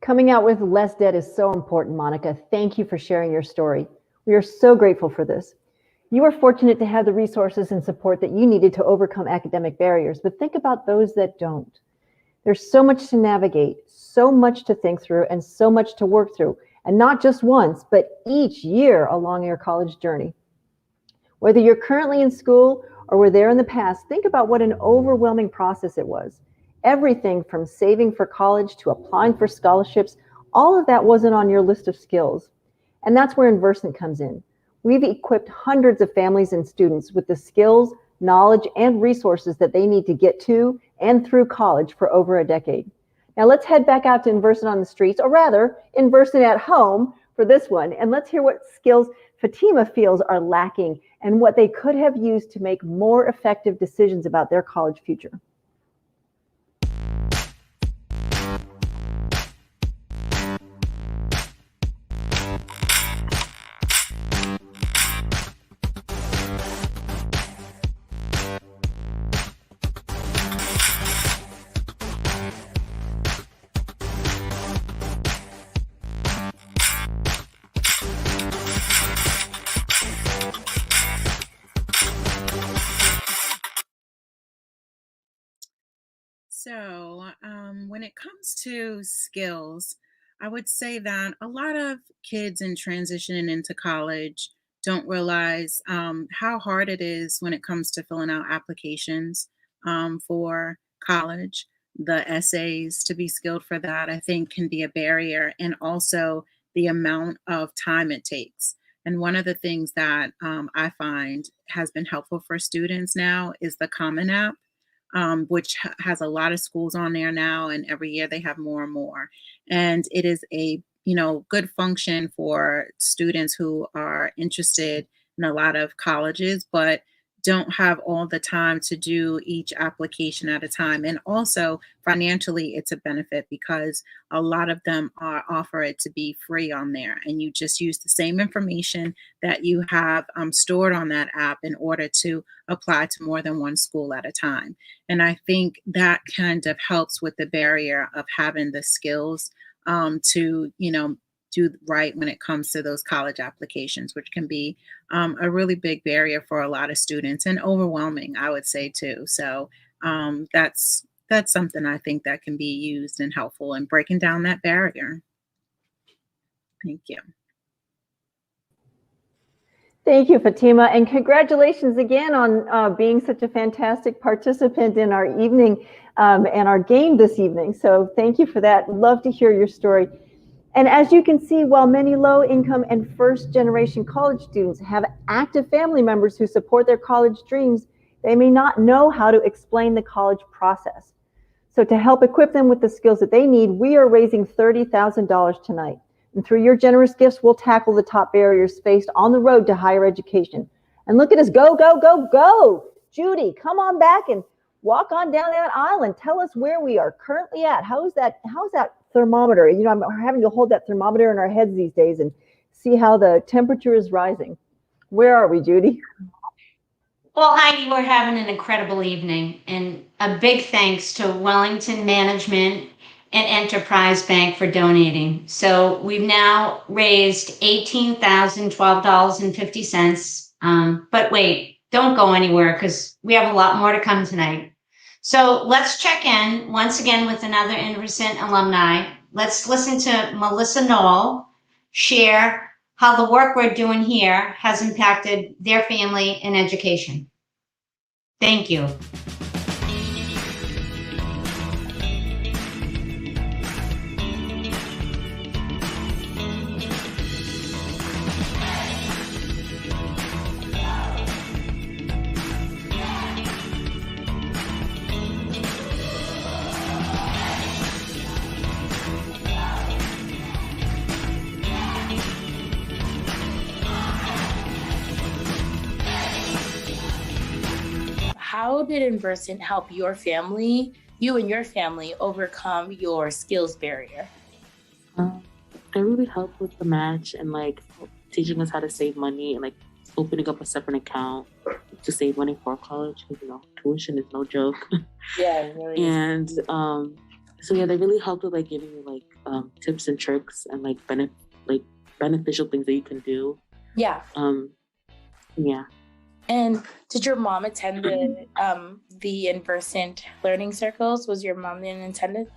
Coming out with less debt is so important, Monica. Thank you for sharing your story. We are so grateful for this. You are fortunate to have the resources and support that you needed to overcome academic barriers, but think about those that don't. There's so much to navigate, so much to think through, and so much to work through, and not just once, but each year along your college journey. Whether you're currently in school or were there in the past, think about what an overwhelming process it was. Everything from saving for college to applying for scholarships, all of that wasn't on your list of skills. And that's where Inversant comes in. We've equipped hundreds of families and students with the skills, knowledge, and resources that they need to get to and through college for over a decade. Now let's head back out to Inversant on the streets, or rather, Inversant at home for this one, and let's hear what skills Fatima feels are lacking and what they could have used to make more effective decisions about their college future. So when it comes to skills, I would say that a lot of kids in transitioning into college don't realize how hard it is when it comes to filling out applications for college. The essays to be skilled for that, I think, can be a barrier, and also the amount of time it takes. And one of the things that I find has been helpful for students now is the Common App, which has a lot of schools on there now, and every year they have more and more. And it is a good function for students who are interested in a lot of colleges, but don't have all the time to do each application at a time. And also financially, it's a benefit because a lot of them offer it to be free on there, and you just use the same information that you have stored on that app in order to apply to more than one school at a time. And I think that kind of helps with the barrier of having the skills to do right when it comes to those college applications, which can be a really big barrier for a lot of students, and overwhelming, I would say, too. So that's something I think that can be used and helpful in breaking down that barrier. Thank you. Thank you, Fatima, and congratulations again on being such a fantastic participant in our evening and our game this evening. So thank you for that. Love to hear your story. And as you can see, while many low-income and first-generation college students have active family members who support their college dreams, they may not know how to explain the college process. So to help equip them with the skills that they need, we are raising $30,000 tonight. And through your generous gifts, we'll tackle the top barriers faced on the road to higher education. And look at us, go, go, go, go! Judy, come on back and walk on down that aisle and tell us where we are currently at. How's that thermometer? I'm having to hold that thermometer in our heads these days and see how the temperature is rising. Where are we, Judy? Well, Heidi, we're having an incredible evening, and a big thanks to Wellington Management and Enterprise Bank for donating. So we've now raised $18,012.50. But wait, don't go anywhere because we have a lot more to come tonight. So let's check in once again with another Inversant alumni. Let's listen to Melissa Knoll share how the work we're doing here has impacted their family and education. Thank you. how did Inversant help you and your family overcome your skills barrier? They really helped with the match and like teaching us how to save money and like opening up a separate account to save money for college because tuition is no joke. Yeah, it really is. And so yeah, they really helped with like giving you like tips and tricks and like beneficial things that you can do. Yeah. Yeah. And did your mom attend the Inversant learning circles? Was your mom in attendance?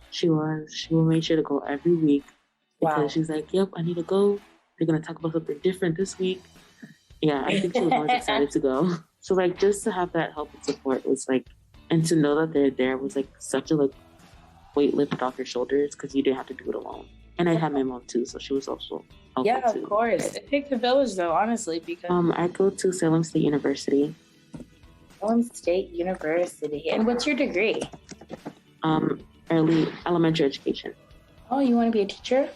She was. She made sure to go every week because she's like, yep, I need to go. They're going to talk about something different this week. Yeah, I think she was always excited to go. So like just to have that help and support was like, and to know that they're there was like such a like weight lifted off your shoulders because you didn't have to do it alone. And I had my mom too, so she was also helpful Yeah, too. of course. It takes a village though, honestly, because I go to Salem State University. Salem State University. And what's your degree? Early elementary education. Oh, you want to be a teacher?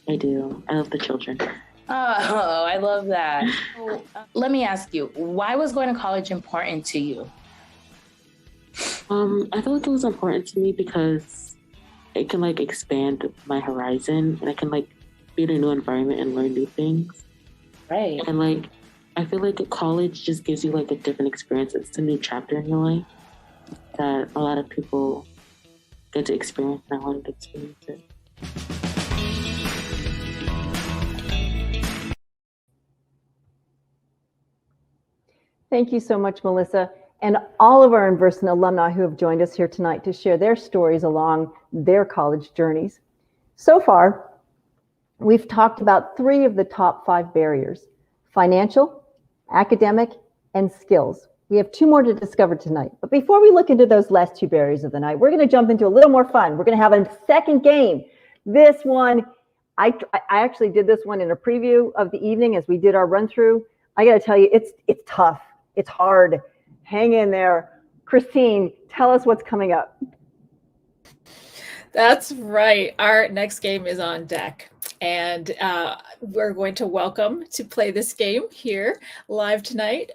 I do. I love the children. Oh, I love that. So, let me ask you, why was going to college important to you? I feel like it was important to me because it can like expand my horizon and I can like be in a new environment and learn new things. Right. And like I feel like college just gives you like a different experience. It's a new chapter in your life that a lot of people get to experience, and I wanted to experience it. Thank you so much, Melissa, and all of our Inversant alumni who have joined us here tonight to share their stories along their college journeys. So far, we've talked about 3 of the top 5 barriers: financial, academic, and skills. We have 2 more to discover tonight. But before we look into those last 2 barriers of the night, we're going to jump into a little more fun. We're going to have a second game. This one, I actually did this one in a preview of the evening as we did our run through. I got to tell you, it's tough. It's hard. Hang in there. Christine, tell us what's coming up. That's right. Our next game is on deck. And we're going to welcome to play this game here live tonight,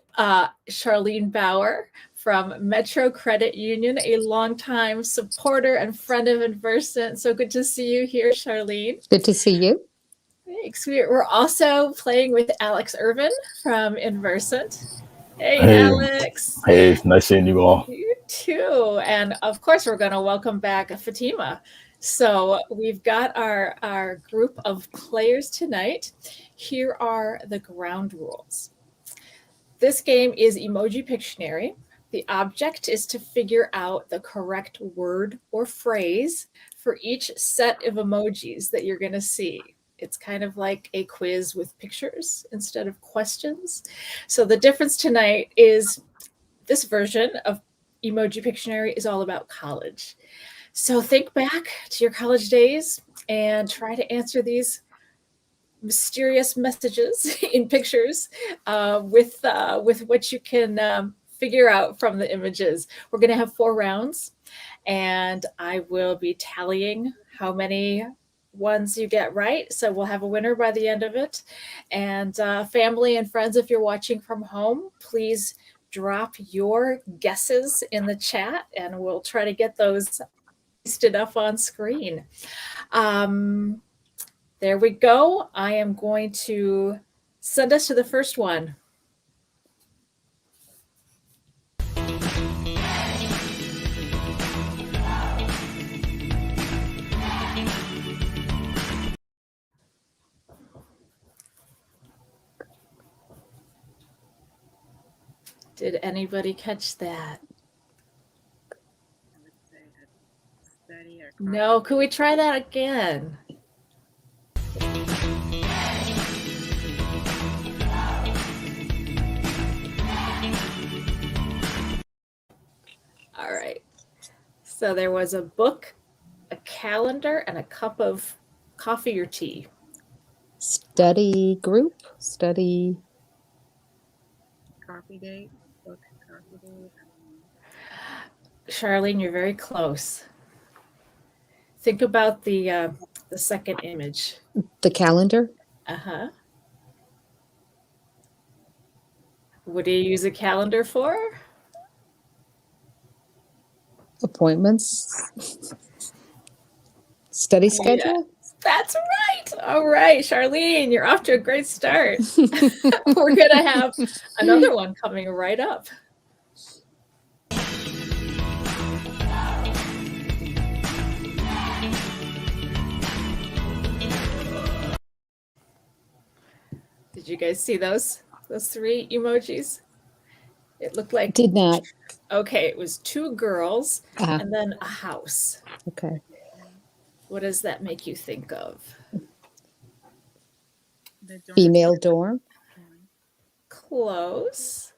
Charlene Bauer from Metro Credit Union, a longtime supporter and friend of Inversant. So good to see you here, Charlene. Good to see you. Thanks. We're also playing with Alex Irvin from Inversant. Hey, Alex. Hey, nice seeing you all. You too. And of course, we're going to welcome back Fatima. So we've got our group of players tonight. Here are the ground rules. This game is Emoji Pictionary. The object is to figure out the correct word or phrase for each set of emojis that you're going to see. It's kind of like a quiz with pictures instead of questions. So the difference tonight is this version of Emoji Pictionary is all about college. So think back to your college days and try to answer these mysterious messages in pictures with what you can figure out from the images. We're going to have 4 rounds, and I will be tallying how many ones you get right. So we'll have a winner by the end of it. And family and friends, if you're watching from home, please drop your guesses in the chat, and we'll try to get those pasted up on screen. There we go. I am going to send us to the first one. Did anybody catch that? No, could we try that again? All right. So there was a book, a calendar, and a cup of coffee or tea. Study group, study. Coffee date, book, coffee date. Charlene, you're very close. Think about the second image. The calendar. Uh-huh. What do you use a calendar for? Appointments? Study schedule? That's right. All right, Charlene, you're off to a great start. We're going to have another one coming right up. Did you guys see those three emojis? It looked like Did not. Okay, it was two girls and then a house. Okay. What does that make you think of? Female dorm? Close.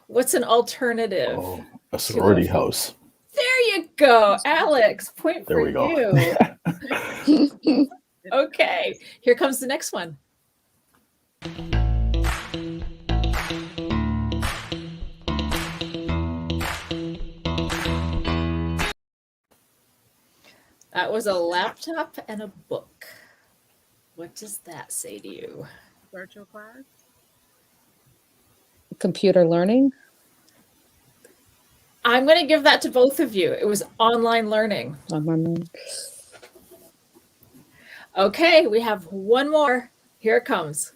What's an alternative? Oh, a sorority house. There you go, Alex. Point There for we go. you. Okay, here comes the next one. That was a laptop and a book. What does that say to you? Virtual class? Computer learning? I'm going to give that to both of you. It was online learning. Online learning. Okay, we have one more. Here it comes.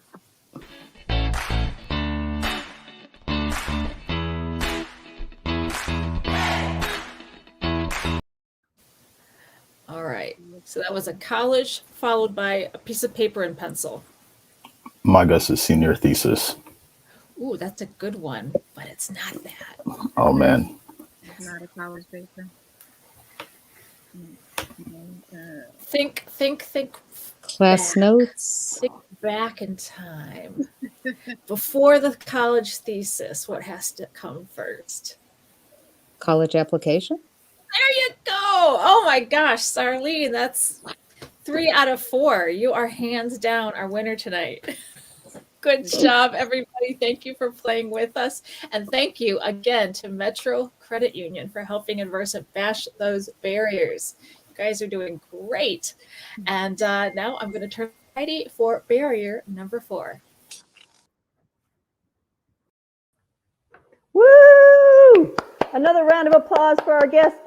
All right, so that was a college followed by a piece of paper and pencil. My guess is senior thesis. Ooh, that's a good one, but it's not that. Oh, man. It's not a college paper. Think. Class back. notes? Think back in time. Before the college thesis, what has to come first? College application? There you go. Oh my gosh, Sarlene, that's 3 out of 4. You are hands down our winner tonight. Good job, everybody. Thank you for playing with us. And thank you again to Metro Credit Union for helping Inversant bash those barriers. You guys are doing great. And now I'm going to turn to Heidi for barrier number 4. Woo! Another round of applause for our guests.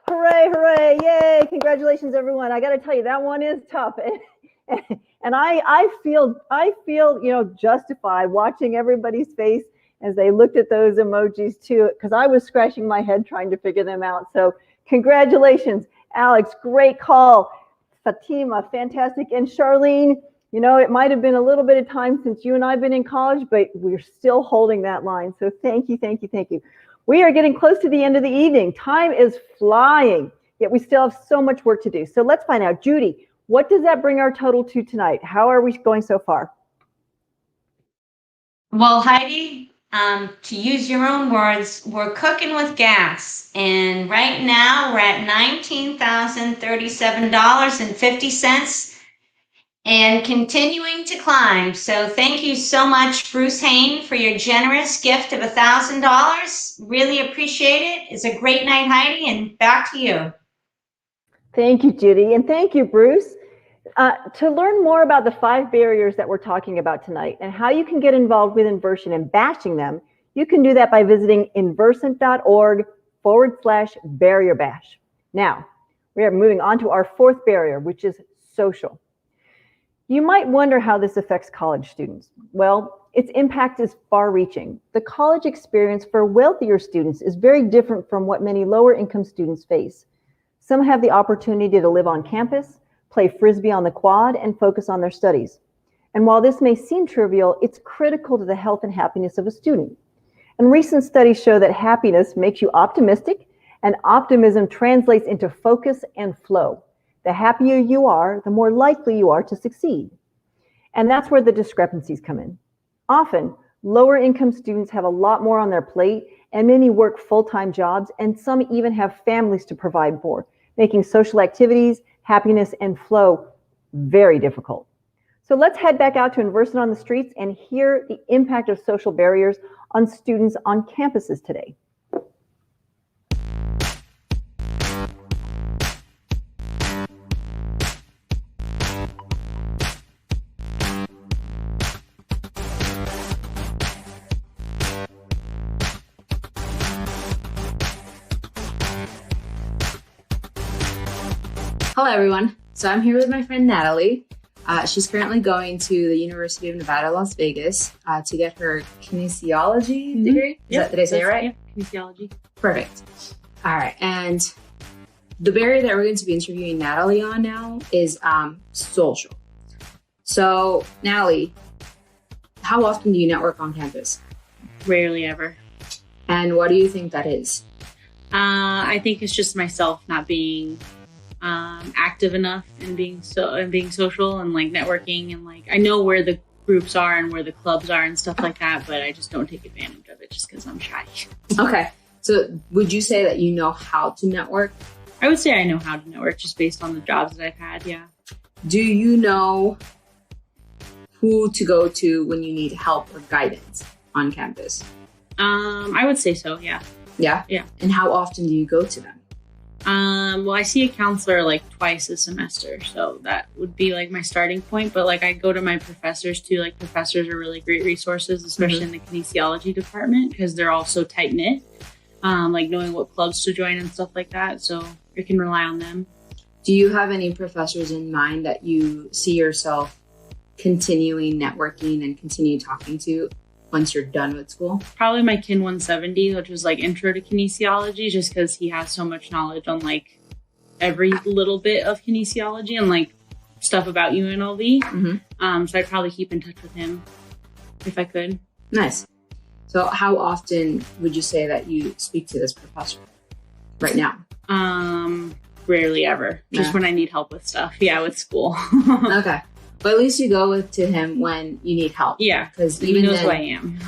Hooray, hooray, yay. Congratulations, everyone. I got to tell you, that one is tough. And I feel, justified watching everybody's face as they looked at those emojis too, because I was scratching my head trying to figure them out. So congratulations, Alex, great call. Fatima, fantastic. And Charlene, it might have been a little bit of time since you and I have been in college, but we're still holding that line. So thank you, thank you, thank you. We are getting close to the end of the evening. Time is flying, yet we still have so much work to do. So let's find out. Judy, what does that bring our total to tonight? How are we going so far? Well, Heidi, to use your own words, we're cooking with gas. And right now we're at $19,037.50 and continuing to climb. So thank you so much, Bruce Hain, for your generous gift of $1,000. Really appreciate it. It's a great night, Heidi, and back to you. Thank you, Judy, and thank you, Bruce. To learn more about the 5 barriers that we're talking about tonight and how you can get involved with Inversion and bashing them, you can do that by visiting inversant.org/barrier bash. Now, we are moving on to our 4th barrier, which is social. You might wonder how this affects college students. Well, its impact is far-reaching. The college experience for wealthier students is very different from what many lower-income students face. Some have the opportunity to live on campus, play Frisbee on the quad, and focus on their studies. And while this may seem trivial, it's critical to the health and happiness of a student. And recent studies show that happiness makes you optimistic, and optimism translates into focus and flow. The happier you are, the more likely you are to succeed. And that's where the discrepancies come in. Often, lower income students have a lot more on their plate, and many work full-time jobs, and some even have families to provide for, making social activities, happiness, and flow very difficult. So let's head back out to Inversant on the Streets and hear the impact of social barriers on students on campuses today. Hello, everyone. So I'm here with my friend Natalie. She's currently going to the University of Nevada, Las Vegas to get her kinesiology degree. Did I say it right? Yeah, kinesiology. Perfect. All right. And the barrier that we're going to be interviewing Natalie on now is social. So, Natalie, how often do you network on campus? Rarely ever. And what do you think that is? I think it's just myself not being active enough and being social and like networking, and like I know where the groups are and where the clubs are and stuff like that, but I just don't take advantage of it just because I'm shy. Okay. So would you say that you know how to network? I would say I know how to network just based on the jobs that I've had. Yeah. Do you know who to go to when you need help or guidance on campus? I would say so. Yeah. Yeah? Yeah. And how often do you go to them? Well, I see a counselor like twice a semester, so that would be like my starting point. But like I go to my professors too. Like professors are really great resources, especially in the kinesiology department, because they're all so tight knit. Like knowing what clubs to join and stuff like that. So you can rely on them. Do you have any professors in mind that you see yourself continuing networking and continue talking to once you're done with school? Probably my Kin 170, which was like intro to kinesiology, just because he has so much knowledge on like every little bit of kinesiology and like stuff about UNLV. So I'd probably keep in touch with him if I could. Nice. So how often would you say that you speak to this professor right now? Rarely ever. Just when I need help with stuff. Yeah, with school. Okay. But at least you go to him when you need help. Yeah, because he knows who I am.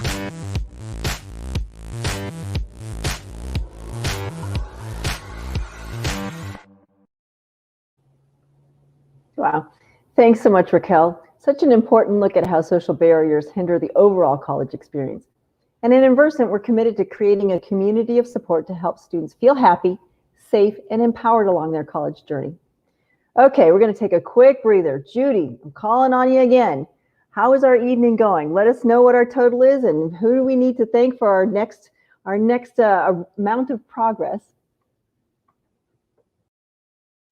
Wow. Thanks so much, Raquel. Such an important look at how social barriers hinder the overall college experience. And in Inversant, we're committed to creating a community of support to help students feel happy, safe, and empowered along their college journey. Okay, we're going to take a quick breather. Judy, I'm calling on you again. How is our evening going? Let us know what our total is and who do we need to thank for our next amount of progress.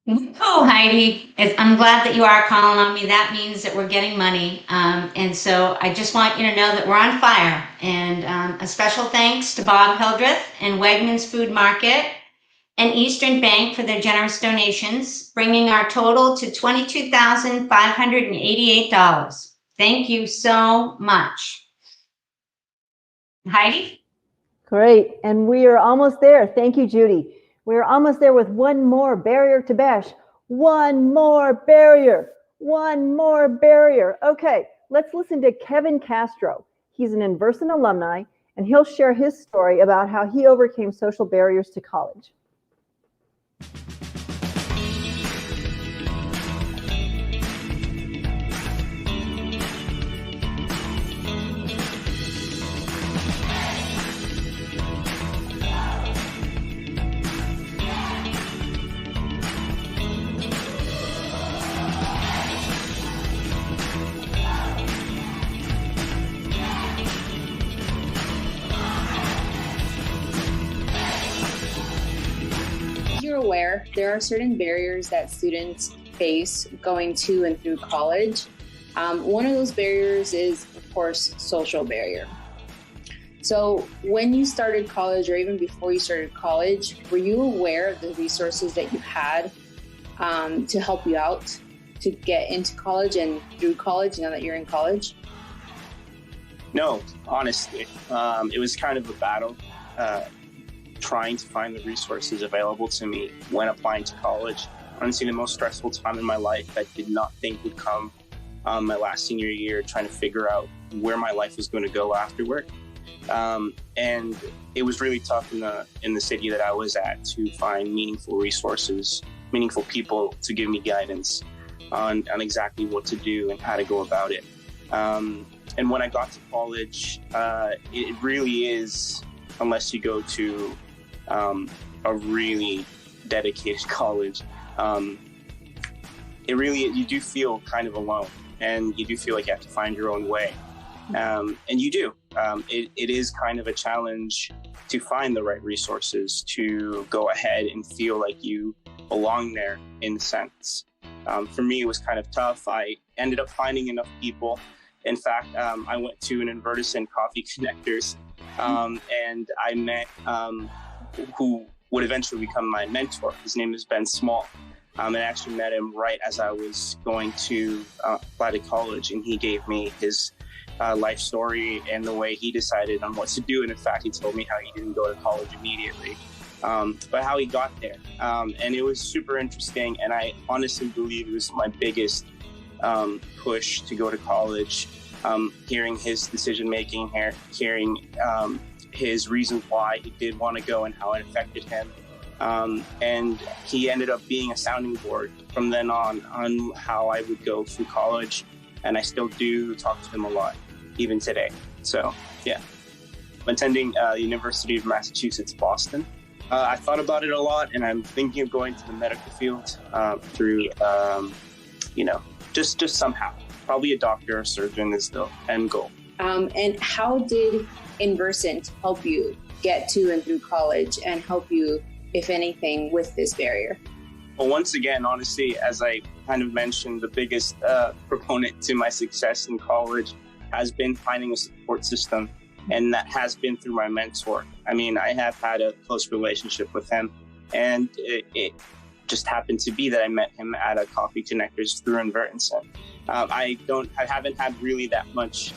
Oh, Heidi, I'm glad that you are calling on me. That means that we're getting money. And so I just want you to know that we're on fire. And a special thanks to Bob Hildreth and Wegmans Food Market and Eastern Bank for their generous donations, bringing our total to $22,588. Thank you so much. Heidi? Great, and we are almost there. Thank you, Judy. We're almost there with one more barrier to bash. One more barrier. One more barrier. Okay, let's listen to Kevin Castro. He's an Inversant alumni, and he'll share his story about how he overcame social barriers to college. Aware, there are certain barriers that students face going to and through college. One of those barriers is, of course, social barrier. So when you started college, or even before you started college, were you aware of the resources that you had to help you out to get into college and through college now that you're in college? No, honestly, it was kind of a battle. Trying to find the resources available to me when applying to college. Honestly, the most stressful time in my life I did not think would come my last senior year, trying to figure out where my life was going to go afterward. And it was really tough in the city that I was at to find meaningful resources, meaningful people to give me guidance on exactly what to do and how to go about it. And when I got to college, it really is, unless you go to a really dedicated college, you do feel kind of alone, and you do feel like you have to find your own way. And you do. It is kind of a challenge to find the right resources to go ahead and feel like you belong there in a sense. For me, it was kind of tough. I ended up finding enough people. In fact, I went to an Inversant Coffee Connectors, and I met who would eventually become my mentor. His name is Ben Small. And I actually met him right as I was going to apply to college, and he gave me his life story and the way he decided on what to do. And in fact, he told me how he didn't go to college immediately, but how he got there. And it was super interesting. And I honestly believe it was my biggest push to go to college, hearing his decision-making, hearing his reasons why he did want to go and how it affected him. And he ended up being a sounding board from then on how I would go through college. And I still do talk to him a lot, even today. So, yeah. I'm attending University of Massachusetts, Boston. I thought about it a lot, and I'm thinking of going to the medical field through, just somehow. Probably a doctor or surgeon is the end goal. And how did Inversant help you get to and through college and help you, if anything, with this barrier? Well, once again, honestly, as I kind of mentioned, the biggest proponent to my success in college has been finding a support system, and that has been through my mentor. I mean, I have had a close relationship with him, and it just happened to be that I met him at a Coffee Connectors through Inversant. I haven't had really that much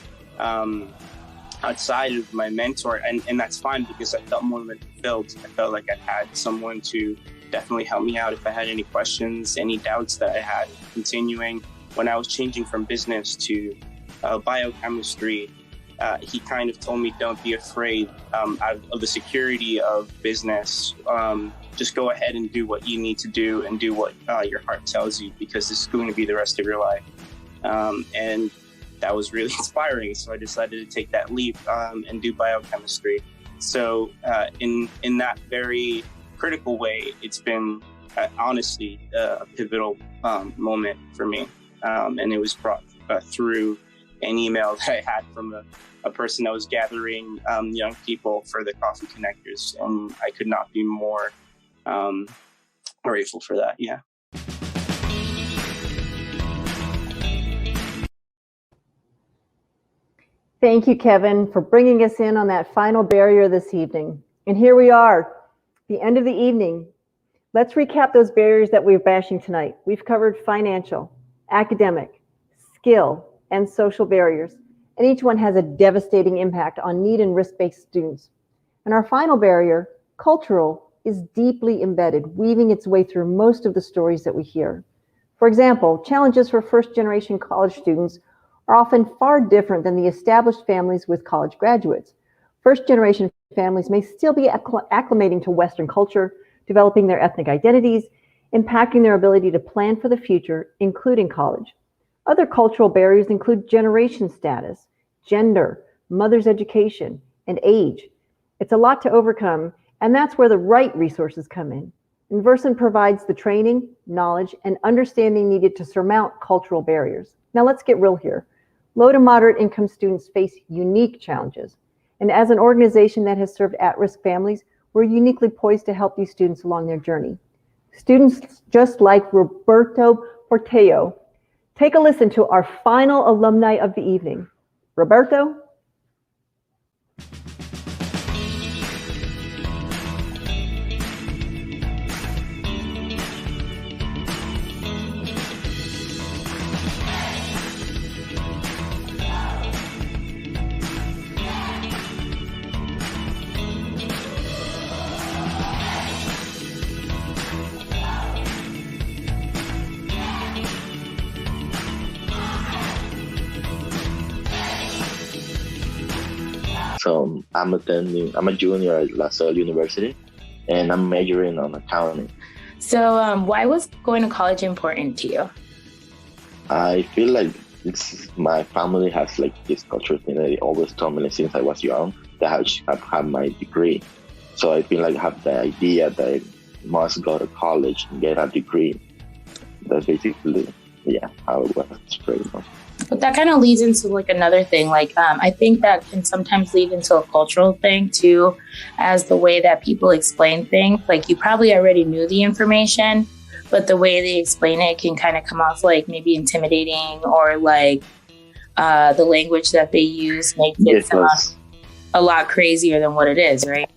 outside of my mentor, and that's fine because I felt more fulfilled. I felt like I had someone to definitely help me out if I had any questions, any doubts that I had continuing. When I was changing from business to biochemistry, he kind of told me, don't be afraid of the security of business. Just go ahead and do what you need to do and do what your heart tells you, because this is going to be the rest of your life. And that was really inspiring. So I decided to take that leap and do biochemistry. So in that very critical way, it's been honestly a pivotal moment for me. And it was brought through an email that I had from a person that was gathering young people for the Coffee Connectors. And I could not be more grateful for that. Yeah. Thank you, Kevin, for bringing us in on that final barrier this evening. And here we are, the end of the evening. Let's recap those barriers that we're bashing tonight. We've covered financial, academic, skill, and social barriers, and each one has a devastating impact on need and risk-based students. And our final barrier, cultural, is deeply embedded, weaving its way through most of the stories that we hear. For example, challenges for first-generation college students are often far different than the established families with college graduates. First-generation families may still be acclimating to Western culture, developing their ethnic identities, impacting their ability to plan for the future, including college. Other cultural barriers include generation status, gender, mother's education, and age. It's a lot to overcome, and that's where the right resources come in. Inversant provides the training, knowledge, and understanding needed to surmount cultural barriers. Now let's get real here. Low to moderate income students face unique challenges. And as an organization that has served at-risk families, we're uniquely poised to help these students along their journey. Students just like Roberto Porteo. Take a listen to our final alumni of the evening. Roberto? So I'm a junior at La Salle University, and I'm majoring on accounting. So why was going to college important to you? I feel like my family has like this cultural thing that they always told me since I was young that I should have my degree. So I feel like I have the idea that I must go to college and get a degree. That's basically, how it was pretty much. But that kind of leads into like another thing. Like, I think that can sometimes lead into a cultural thing too, as the way that people explain things. Like you probably already knew the information, but the way they explain it can kind of come off like maybe intimidating, or like the language that they use makes it sound a lot crazier than what it is, right?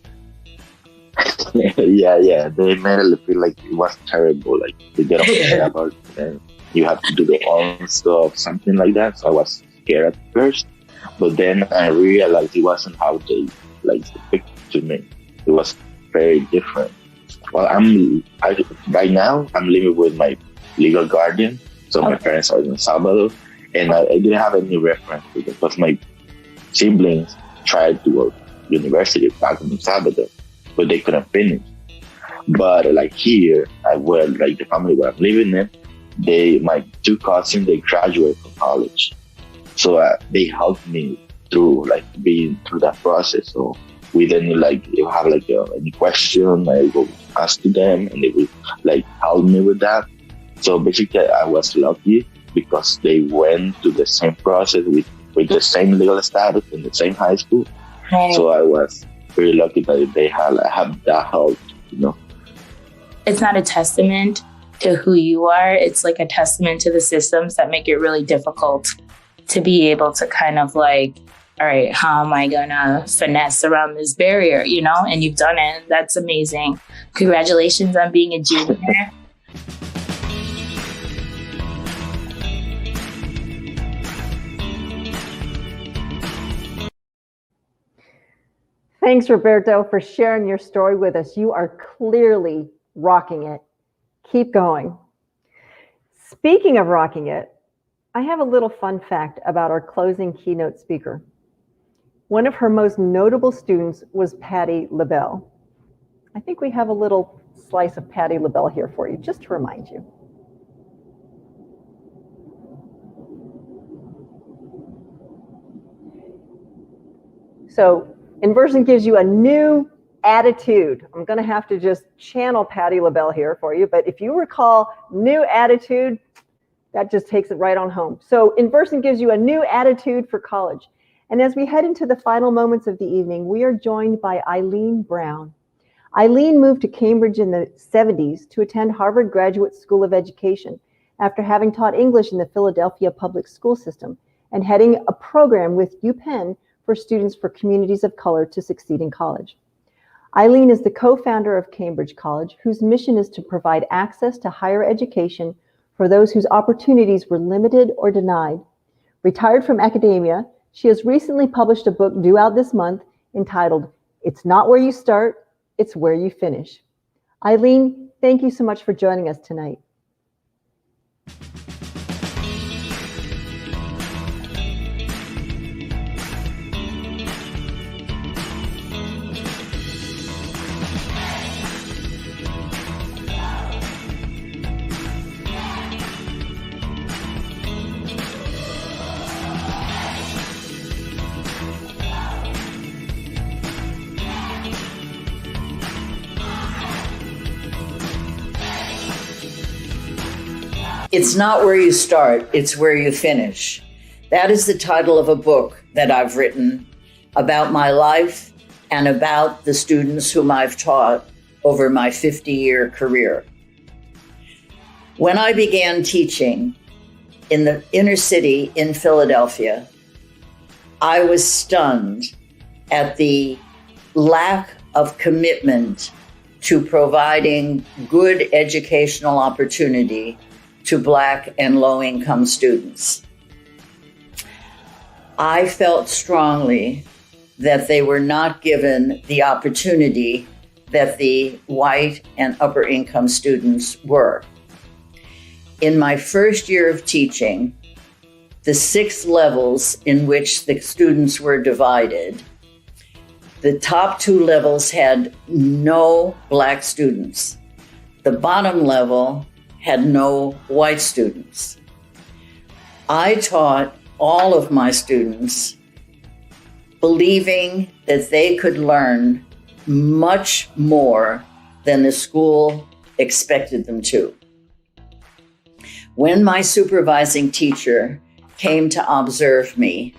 Yeah. They made it feel like it was terrible. Like they don't care about it. You have to do the own stuff, something like that. So I was scared at first, but then I realized it wasn't how they depicted to me. It was very different. Well, right now I'm living with my legal guardian. So my parents are in El Salvador, and I didn't have any reference because my siblings tried to go to university back in El Salvador, but they couldn't finish. But like here, the family where I'm living in, my two cousins, they graduated from college. So they helped me through being through that process. So we then if you have any question, I will ask to them and they will help me with that. So basically I was lucky because they went to the same process with the same legal status in the same high school. Right. So I was very lucky that they have that help, It's not a testament to who you are. It's like a testament to the systems that make it really difficult to be able to kind of all right, how am I gonna finesse around this barrier, And you've done it. That's amazing. Congratulations on being a junior. Thanks, Roberto, for sharing your story with us. You are clearly rocking it. Keep going. Speaking of rocking it, I have a little fun fact about our closing keynote speaker. One of her most notable students was Patti LaBelle. I think we have a little slice of Patti LaBelle here for you, just to remind you. So Inversant gives you a new attitude. I'm going to have to just channel Patti LaBelle here for you, but if you recall new attitude, that just takes it right on home. So Inversant gives you a new attitude for college. And as we head into the final moments of the evening, we are joined by Eileen Brown. Eileen moved to Cambridge in the 70s to attend Harvard Graduate School of Education after having taught English in the Philadelphia public school system and heading a program with UPenn for students for communities of color to succeed in college. Eileen is the co-founder of Cambridge College, whose mission is to provide access to higher education for those whose opportunities were limited or denied. Retired from academia, she has recently published a book due out this month entitled, "It's Not Where You Start, It's Where You Finish." Eileen, thank you so much for joining us tonight. It's not where you start, it's where you finish. That is the title of a book that I've written about my life and about the students whom I've taught over my 50-year career. When I began teaching in the inner city in Philadelphia, I was stunned at the lack of commitment to providing good educational opportunity to Black and low-income students. I felt strongly that they were not given the opportunity that the white and upper-income students were. In my first year of teaching, the 6 levels in which the students were divided, the top 2 levels had no Black students. The bottom level had no white students. I taught all of my students believing that they could learn much more than the school expected them to. When my supervising teacher came to observe me,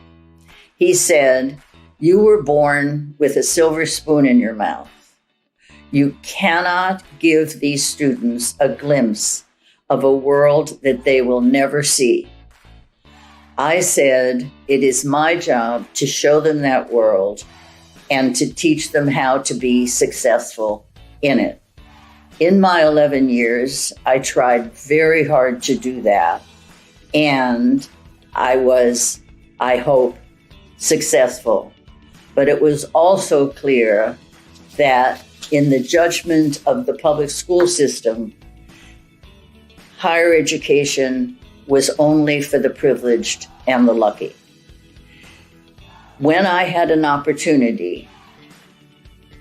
he said, "You were born with a silver spoon in your mouth. You cannot give these students a glimpse of a world that they will never see. I said, it is my job to show them that world and to teach them how to be successful in it. In my 11 years, I tried very hard to do that. And I was, I hope, successful. But it was also clear that in the judgment of the public school system, higher education was only for the privileged and the lucky. When I had an opportunity,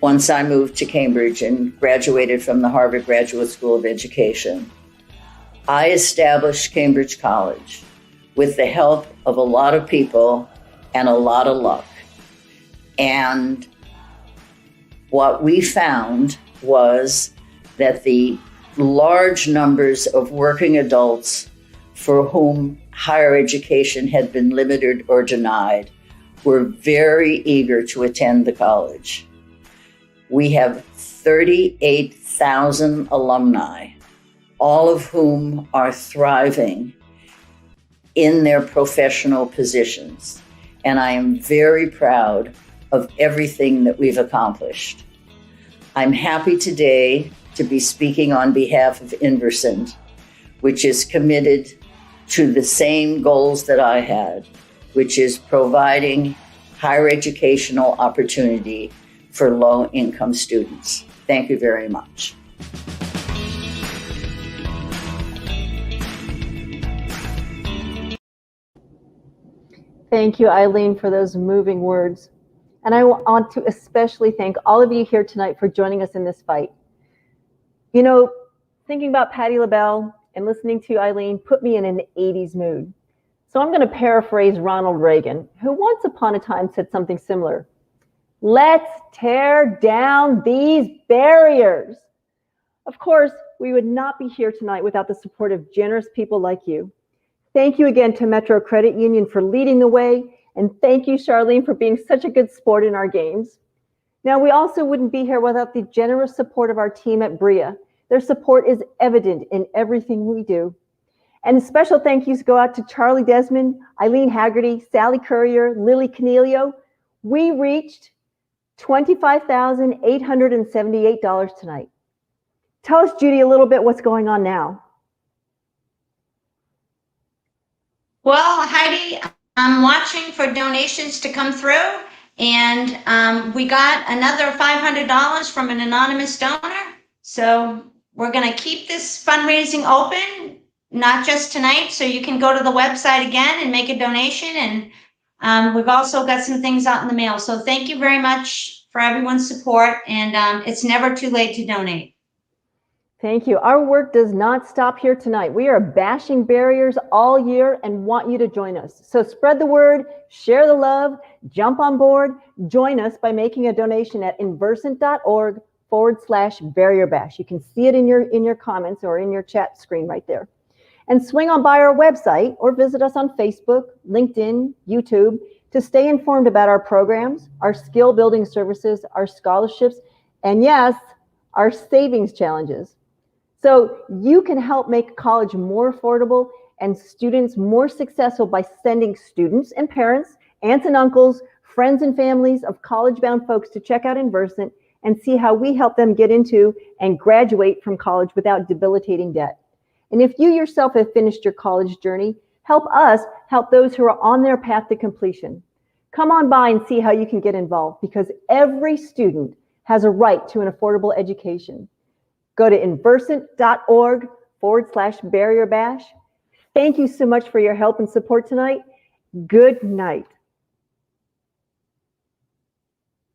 once I moved to Cambridge and graduated from the Harvard Graduate School of Education, I established Cambridge College with the help of a lot of people and a lot of luck. And what we found was that the large numbers of working adults for whom higher education had been limited or denied were very eager to attend the college. We have 38,000 alumni, all of whom are thriving in their professional positions. And I am very proud of everything that we've accomplished. I'm happy today to be speaking on behalf of Inversant, which is committed to the same goals that I had, which is providing higher educational opportunity for low-income students. Thank you very much. Thank you, Eileen, for those moving words. And I want to especially thank all of you here tonight for joining us in this fight. You know, thinking about Patti LaBelle and listening to Eileen put me in an 80s mood. So I'm going to paraphrase Ronald Reagan, who once upon a time said something similar. Let's tear down these barriers. Of course, we would not be here tonight without the support of generous people like you. Thank you again to Metro Credit Union for leading the way, and thank you, Charlene, for being such a good sport in our games. Now, we also wouldn't be here without the generous support of our team at BRIA. Their support is evident in everything we do. And special thank yous go out to Charlie Desmond, Eileen Haggerty, Sally Courier, Lily Canelio. We reached $25,878 tonight. Tell us, Judy, a little bit what's going on now. Well, Heidi, I'm watching for donations to come through, and we got another $500 from an anonymous donor. So we're going to keep this fundraising open, not just tonight, so you can go to the website again and make a donation. And we've also got some things out in the mail. So thank you very much for everyone's support, and it's never too late to donate. Thank you. Our work does not stop here tonight. We are bashing barriers all year and want you to join us. So spread the word, share the love, jump on board, join us by making a donation at inversant.org/barrier bash. You can see it in your comments or in your chat screen right there. And swing on by our website or visit us on Facebook, LinkedIn, YouTube to stay informed about our programs, our skill building services, our scholarships, and yes, our savings challenges. So you can help make college more affordable and students more successful by sending students and parents, aunts and uncles, friends and families of college-bound folks to check out Inversant and see how we help them get into and graduate from college without debilitating debt. And if you yourself have finished your college journey, help us help those who are on their path to completion. Come on by and see how you can get involved, because every student has a right to an affordable education. Go to inversant.org/barrier bash. Thank you so much for your help and support tonight. Good night.